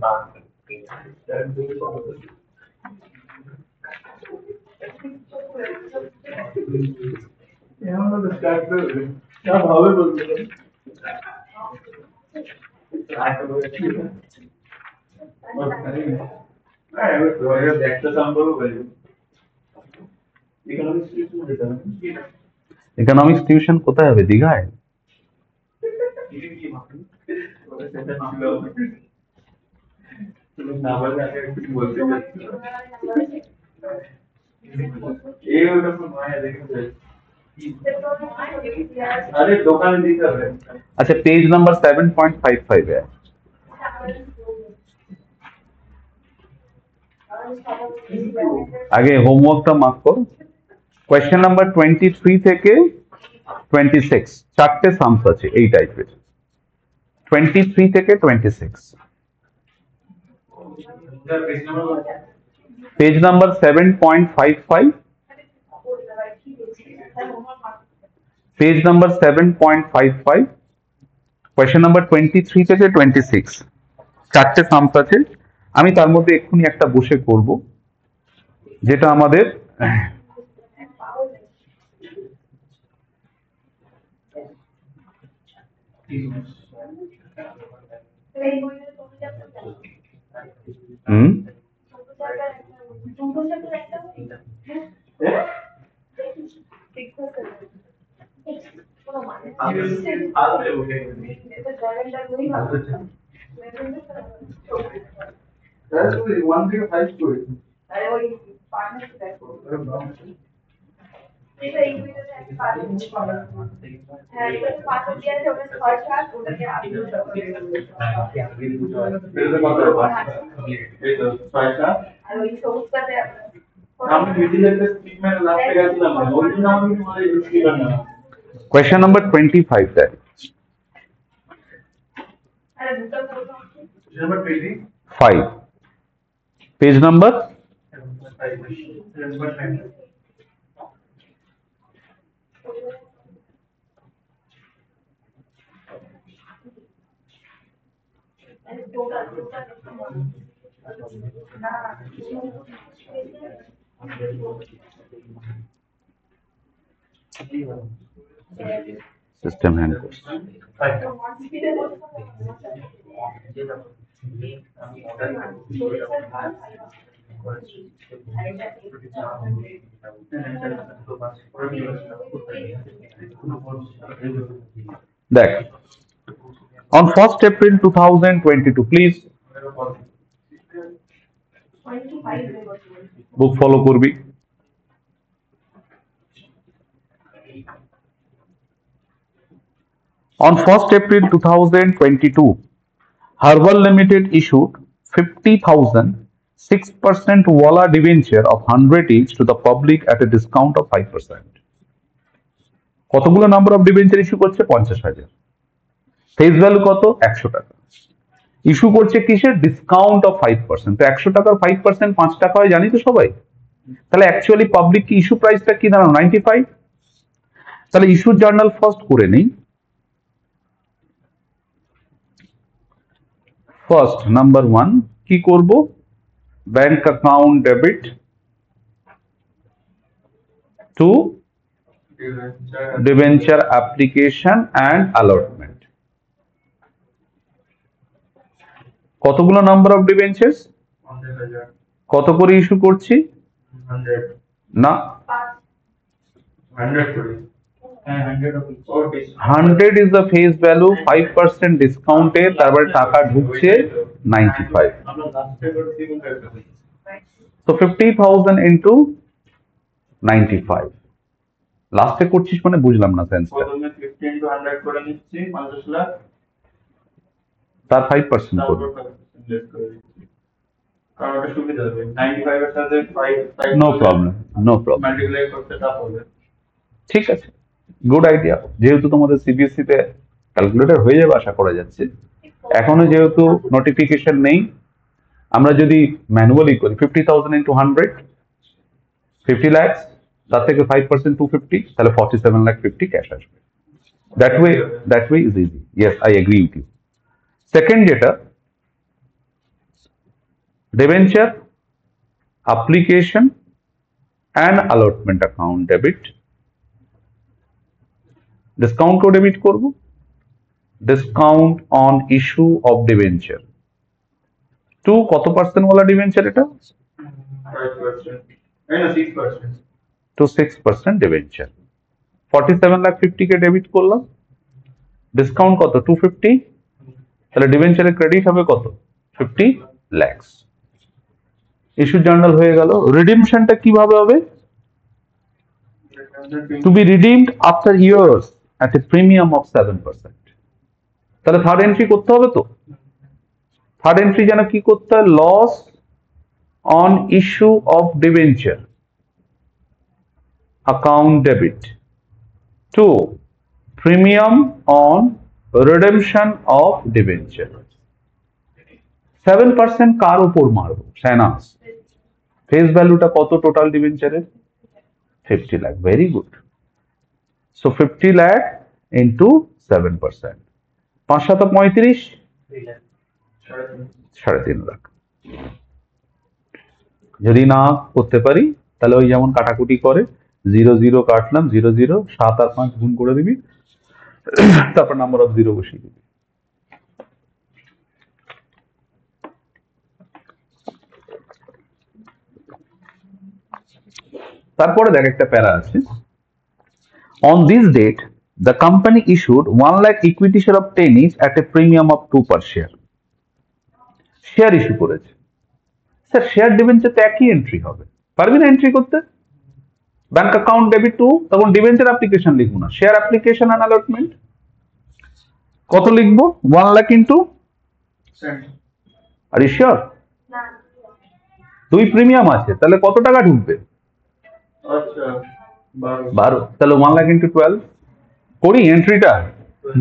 ইকোনমিক্স টিউশন কোথায় হবে? দীঘায়? अच्छा, पेज नंबर 7.55 है। आगे होमवर्कটা মার্ক করো। কোয়েশ্চেন নাম্বার 23 থেকে 26 চারটে সামস আছে এই টাইপের। 23 থেকে 26, page number 7.55, page number 7.55, question number 23 থেকে 26 চারটে সামস আছে। আমি তার মধ্যে এক্ষুনি একটা বসে করব, যেটা আমাদের क्वेश्चन नंबर 25 है, 5 पेज नंबर सिस्टम हैंड देख on 1st April 2022, please book follow করবি। On 1st April 2022, Herbal Limited issued 50,000 6% Wala debenture of 100 each to the public at a discount of 5%. কতগুলো নাম্বার অফ ডিবেঞ্চার ইস্যু করছে? 50,000। ফেস ভ্যালু কত? 100 টাকা। ইস্যু করছে কিসের? Discount of 5%। তো 100 টাকার 5% 5 টাকা হয়, জানি তো সবাই। তাহলে অ্যাকচুয়ালি পাবলিক কি ইস্যু প্রাইসটা কি দাঁড়ানো? 95। তাহলে ইস্যুর জার্নাল ফার্স্ট করে নেই। ফার্স্ট নাম্বার 1 কি করব? Bank account debit to debenture application and allotment. কতগুলো নাম্বার অফ ডিবেঞ্চার্স? কত করে ইস্যু করছি? না, 100 is the face value, 5% ডিসকাউন্টে, তারপরে টাকা ঢুকছে 95। তো 50,000 into 95 লাস্টে করছিস মানে বুঝলাম না সেন্সটা। তার 5% করবে। নো প্রবলেম, নো প্রবলেম, ঠিক আছে, গুড আইডিয়া। যেহেতু তোমাদের সিবিএসই তে ক্যালকুলেটর হয়ে যাবে আশা করা যাচ্ছে, এখনো যেহেতু নোটিফিকেশন নেই, আমরা যদি ম্যানুয়ালি করি 50,000 into 100, 50 lakhs, তার থেকে 5% 250, তাহলে 47,50,000 ক্যাশ আসবে। that way is easy. Yes, I agree with you. Second যেটা, debenture application and allotment account debit, ডিসকাউন্টও ডেবিট করব। Discount on issue of debenture to কত পার্সেন্ট ওয়ালা ডিবেঞ্চার? এটা 6% ডিবেঞ্চার। 47,50,000 কে ডেবিট করলাম, ডিসকাউন্ট কত? 250, তাহলে ডিবেঞ্চারের ক্রেডিট হবে কত? 50 lakhs। ইস্যু জার্নাল হয়ে গেল। রিডিমশনটা কিভাবে হবে? To be redeemed after years at a premium of 7%। তাহলে থার্ড এন্ট্রি করতে হবে। তো থার্ড এন্ট্রি যেন কি করতে হয়? Loss on issue of debenture account debit to premium on redemption of debenture. 7% কার উপর মারবো? ফাইন্যান্স। ফেস ভ্যালুটা কত টোটাল ডিবেঞ্চারের? 50 lakh. Very good. So 50 lakh into 7%, 5 7 35, 3.5 lakh. যদি না করতে পারি তাহলে ওই যেমন কাটাকুটি করে 0 0 কাটলাম, 0 0, 7 আর 5 গুণ করে দিবি, তারপর নাম্বার অফ জিরো বসিয়ে দিবি। তারপরে দেখ একটা প্যারা আছে। On this date, the company issued 1 lakh equity share of 10 each at a premium of 2 per share. Share issue করেছে। স্যার শেয়ার ডিবেঞ্চার তো একই এন্ট্রি হবে, পারবি না এন্ট্রি করতে? ব্যাংক অ্যাকাউন্ট ডেবিট টু, তখন ডিবেঞ্চার অ্যাপ্লিকেশন লিখবো না, শেয়ার অ্যাপ্লিকেশন অ্যান্ড অ্যালটমেন্ট। কত লিখবো? 1 লাখ ইন্টু, আর শিওর 2 প্রিমিয়াম আছে, তাহলে কত টাকা ঢুকবে? 12। তাহলে 1 লাখ ইন্টু 12 করি এন্ট্রিটা,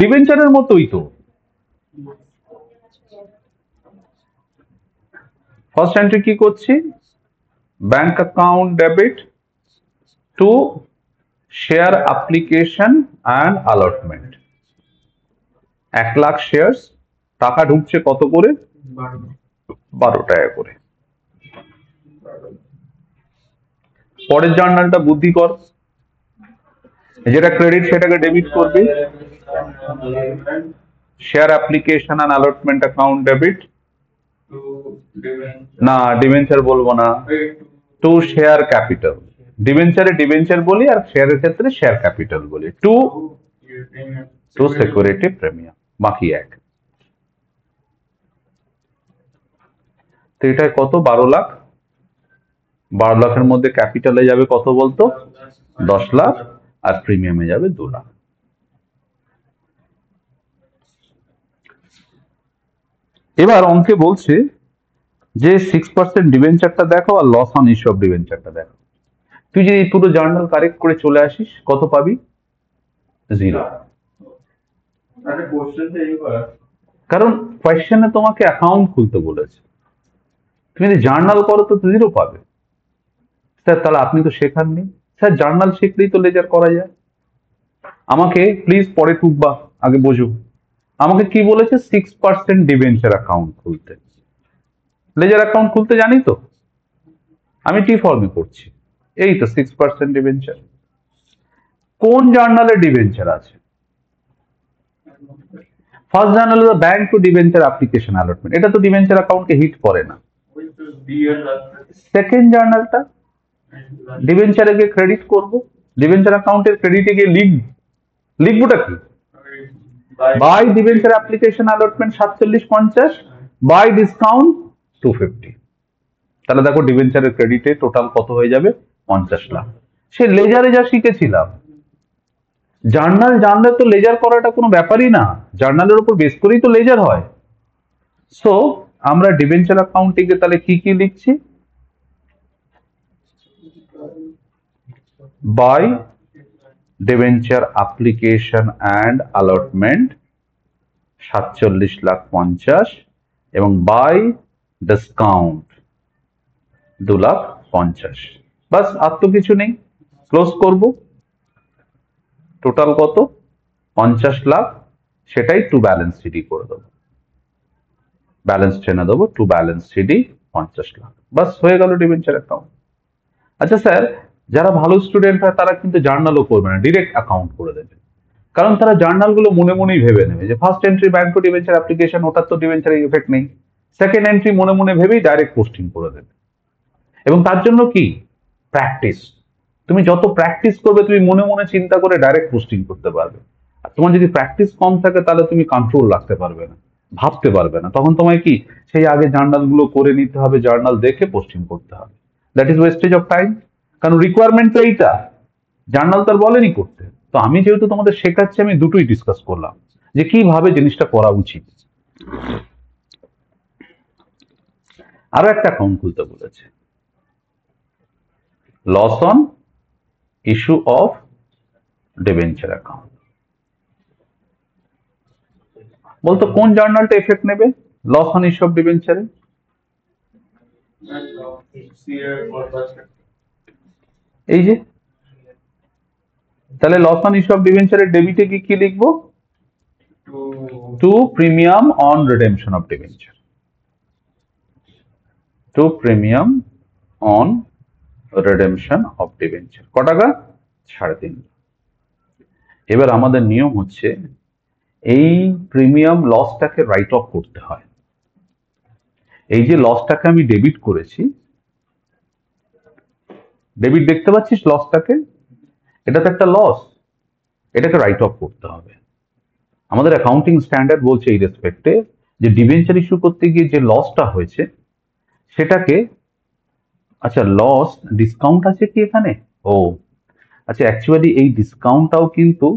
ডিবেঞ্চারের মতোই তো। ফার্স্ট এন্ট্রি কি করছি? Bank account debit to share application and allotment. 1 lakh share, টাকা ঢুকছে কত করে? 12 টাকা করে। পরের জার্নালটা বুদ্ধি কর, যেটা ক্রেডিট সেটাকে ডেবিট করবি। Share application and allotment account debit, না ডিবেঞ্চার বলবো না, টু শেয়ার ক্যাপিটাল। ডিবেঞ্চারে ডিবেঞ্চার বলি আর শেয়ারের ক্ষেত্রে শেয়ার ক্যাপিটাল বলি, টু সিকিউরিটি প্রিমিয়াম, বাকি এক। তো এটাই কত? 12 লাখ। 12 লাখের মধ্যে ক্যাপিটালে যাবে কত বলতো? 10 লাখ, আর প্রিমিয়ামে যাবে 2 লাখ। এবার অঙ্কে বলছে যে 6% ডিবেঞ্চারটা দেখো আর লস অন ইস্যু অফ ডিবেঞ্চারটা দেখো। তুই যদি পুরো জার্নাল কারেক্ট করে চলে আসিস কত পাবি? 0। কারণ কোয়েশ্চেনে তোমাকে অ্যাকাউন্ট খুলতে বলেছে, তুমি যদি জার্নাল করো তো 0 পাবে। স্যার তাহলে আপনি তো শেখাননি। স্যার জার্নাল শিখলেই তো লেজার করা যায়। আমাকে প্লিজ পরে ঠুকবা, আগে বোঝো। আমাকে কি বলেছে? 6% ডিবেঞ্চার অ্যাকাউন্ট খুলতে। লেজার অ্যাকাউন্ট খুলতে জানি তো, আমি টি ফর্মে করছি। এই তো 6% ডিবেঞ্চার। কোন জার্নালে ডিবেঞ্চার আছে? ফার্স্ট জার্নাল হলো bank to debenture application allotment, এটা তো ডিবেঞ্চার অ্যাকাউন্টকে হিট করে না। সেকেন্ড জার্নালটা ডিবেঞ্চারে গিয়ে ক্রেডিট করব, ডিবেঞ্চার অ্যাকাউন্টের ক্রেডিটে গিয়ে লিখবোটা কি? By debenture application allotment 4750 by discount 250। তাহলে দেখো ডিবেঞ্চারের ক্রেডিটে টোটাল কত হয়ে যাবে? 50 লাখ। সে লেজারে যা শিখেছিলাম, জার্নাল জানলে তো লেজার করাটা কোনো ব্যাপারই না, জার্নালের উপর বেস করেই তো লেজার হয়। সো আমরা ডিবেঞ্চার অ্যাকাউন্টিংয়ে তাহলে কি কি লিখছি? By debenture application and allotment 47,50,000 এবং বাই ডিসকাউন্ট 2,50,000। বাস, আর তো কিছু নেই। ক্লোজ করব। টোটাল কত? 50 লাখ। সেটাই টু ব্যালেন্স সিডি করে দেবো, ব্যালেন্স টেনে দেবো টু ব্যালেন্স সিডি 50 লাখ। বাস হয়ে গেল ডিবেঞ্চার অ্যাকাউন্ট। আচ্ছা স্যার, যারা ভালো স্টুডেন্ট হয় তারা কিন্তু জার্নালও করবে না, ডিরেক্ট অ্যাকাউন্ট করে দেবে। কারণ তারা জার্নালগুলো মনে মনেই ভেবে নেবে যে first entry bank to debenture application, ওটার তো ডিবেঞ্চারের ইফেক্ট নেই। সেকেন্ড এন্ট্রি মনে মনে ভেবেই ডাইরেক্ট পোস্টিং করে দেবে। এবং তার জন্য কি? প্র্যাকটিস। তুমি যত প্র্যাকটিস করবে তুমি মনে মনে চিন্তা করে ডাইরেক্ট পোস্টিং করতে পারবে। আর তোমার যদি প্র্যাকটিস কম থাকে তাহলে তুমি কন্ট্রোল রাখতে পারবে না, ভাবতে পারবে না। তখন তোমায় কি সেই আগে জার্নাল গুলো করে নিতে হবে, জার্নাল দেখে পোস্টিং করতে হবে। That is wastage of time. কারণ রিকোয়ারমেন্ট তো এইটা, জার্নাল তো আর বলেনি করতে। তো আমি যেহেতু তোমাদের শেখাচ্ছি, আমি দুটোই ডিসকাস করলাম যে কিভাবে জিনিসটা করা উচিত। আরো একটা অ্যাকাউন্ট খুলতে বলেছে, loss on issue of debenture account. বলতো কোন জার্নালটা এফেক্ট নেবে লস অন ইস্যু অফ ডিবেঞ্চারে? এই যে, তাহলে লস অন ইস্যু অফ ডিবেঞ্চারের ডেবিটে কি কি লিখবো? To premium on redemption of debenture, to premium on redemption of debenture. ক টাকা? 3.5। এবার আমাদের নিয়ম হচ্ছে এই প্রিমিয়াম লসটাকে রাইট অফ করতে হয়। এই যে লসটাকে আমি ডেবিট করেছি, ডেবিট দেখতে পাচ্ছিস লসটাকে, এটা তো একটা লস, এটাকে রাইট অফ করতে হবে। আমাদের অ্যাকাউন্টিং স্ট্যান্ডার্ড বলছে এই রেসপেক্টে যে ডিবেঞ্চার ইস্যু করতে গিয়ে যে লসটা হয়েছে সেটাকে, আচ্ছা লস ডিসকাউন্ট আছে কি এখানে? ও আচ্ছা, অ্যাকচুয়ালি এই ডিসকাউন্টটাও কিন্তু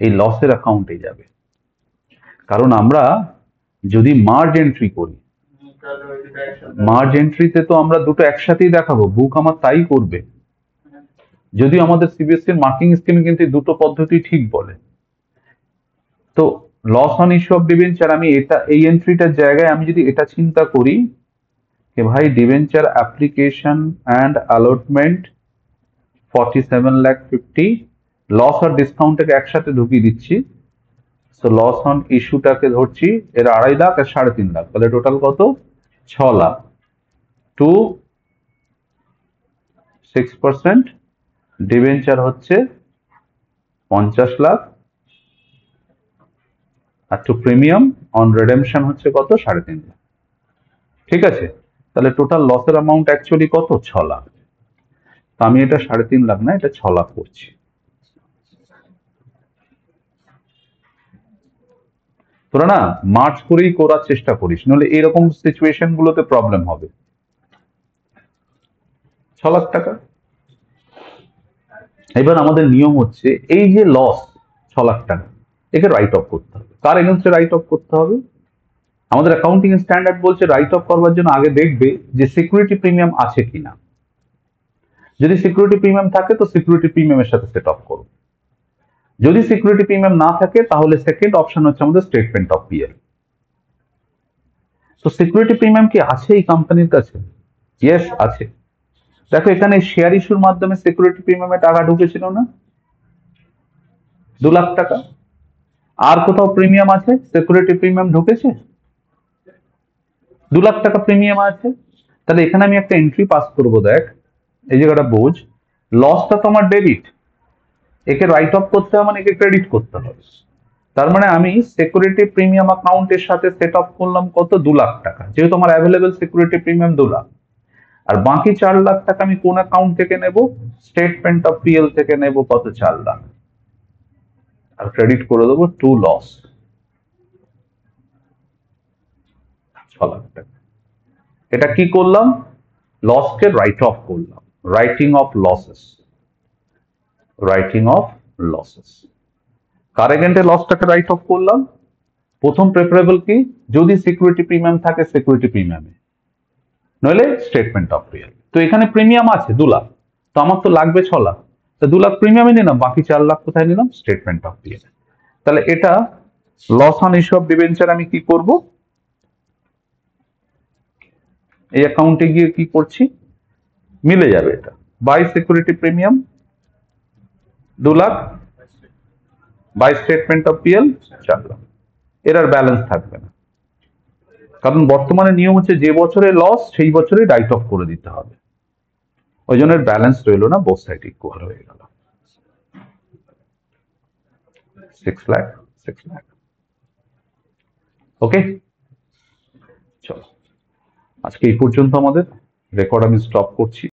এই লসের অ্যাকাউন্টে যাবে। কারণ আমরা যদি মার্জ এন্ট্রি করি, মার্জ এন্ট্রিতে তো আমরা দুটো একসাথেই দেখাবো, বুক আমার তাই করবে। যদিও আমাদের সিবিএসসির মার্কিং স্কিমে কিন্তু দুটো পদ্ধতি ঠিক বলে। তো loss on issue of debenture, আমি এটা এই এন্ট্রিটার জায়গায় আমি যদি এটা চিন্তা করি যে ভাই debenture application and allotment 47,50,000, loss আর ডিসকাউন্টটাকে একসাথে ঢুকিয়ে দিচ্ছি। তো লস অন ইস্যুটাকে ধরছি, এর 2.5 লাখ আর 3.5 লাখ, তাহলে টোটাল কত? 6 লাখ। টু 6% ডিবেঞ্চার হচ্ছে 50 লাখ, আর টু প্রিমিয়াম অন রিডেমশন হচ্ছে কত? 3.5 লাখ। ঠিক আছে, তাহলে টোটাল লসের অ্যামাউন্ট অ্যাকচুয়ালি কত? 6 লাখ। তো আমি এটা 3.5 লাখ না, এটা 6 লাখ করছি। তোরা না মার্চ করেই করার চেষ্টা করিস, নাহলে এরকম সিচুয়েশন গুলোতে প্রবলেম হবে। 6 লাখ টাকা। এবার আমাদের নিয়ম হচ্ছে এই যে লস 6 লাখ টাকা, একে রাইট অফ করতে হবে। কার এগেনস্টে রাইট অফ করতে হবে? আমাদের অ্যাকাউন্টিং স্ট্যান্ডার্ড বলছে রাইট অফ করবার জন্য আগে দেখবে যে সিকিউরিটি প্রিমিয়াম আছে কিনা। যদি সিকিউরিটি প্রিমিয়াম থাকে তো সিকিউরিটি প্রিমিয়ামের সাথে সেট অফ করো। যদি সিকিউরিটি প্রিমিয়াম না থাকে তাহলে সেকেন্ড অপশন হচ্ছে আমাদের স্টেটমেন্ট অফ পিএল। তো সিকিউরিটি প্রিমিয়াম কি আছে এই কোম্পানির কাছে? ইয়েস, আছে। দেখো এখানে শেয়ার ইস্যুর মাধ্যমে সিকিউরিটি প্রিমিয়ামে টাকা ঢুকেছিল না, 2 লাখ টাকা। আর কোথাও প্রিমিয়াম আছে সিকিউরিটি প্রিমিয়াম ঢুকেছে? 2 লাখ টাকা প্রিমিয়াম আছে। তাহলে এখানে আমি একটা এন্ট্রি পাস করব, দেখ এই জায়গাটা বোঝ, লসটা তো আমার ডেবিট, একে রাইট অফ করতে হবে মানে একে ক্রেডিট করতে হবে। তার মানে আমি সিকিউরিটি প্রিমিয়াম অ্যাকাউন্টের সাথে সেট অফ করলাম কত? 2 লাখ টাকা, যেহেতু আমার অ্যাভেলেবেল সিকিউরিটি প্রিমিয়াম 2 লাখ। আর বাকি 4 লাখ টাকা আমি কোন অ্যাকাউন্ট থেকে নেব? স্টেটমেন্ট অফ পিএল থেকে নেব কত? 4 লাখ। আর ক্রেডিট করে দেবো টু লস, 6 লাখ টাকা। এটা কি করলাম? লসকে রাইট অফ করলাম, writing off losses, writing off losses. কার এগেন্টে লসটাকে রাইট অফ করলাম? প্রথম প্রেফারেবল কি? যদি সিকিউরিটি প্রিমিয়াম থাকে সিকিউরিটি প্রিমিয়ামে, নইলে স্টেটমেন্ট অফ পিএল। তো এখানে প্রিমিয়াম আছে 2 লাখ, তো আমার তো লাগবে 6 লাখ, তো 2 লাখ প্রিমিয়ামে নিলাম, বাকি 4 লাখ কোথায় নিলাম? Statement of PL. তাহলে এটা loss on issue of debenture আমি কি করব? এই অ্যাকাউন্টে গিয়ে কি করছি, মিলে যাবে এটা। By security premium 2 lakh, by statement of PL 4 lakh. এর আর ব্যালেন্স থাকবে না, কারণ বর্তমানে নিয়ম হচ্ছে যে বছরে লস সেই বছরে রাইট অফ করে দিতে হবে। ওই জন্য ব্যালেন্স রইল না, বোথ সাইড ইকুয়াল হয়ে গেল। 6 লাখ, 6 লাখ। ওকে, চলো আজকে এই পর্যন্ত, আমাদের রেকর্ড আমি স্টপ করছি।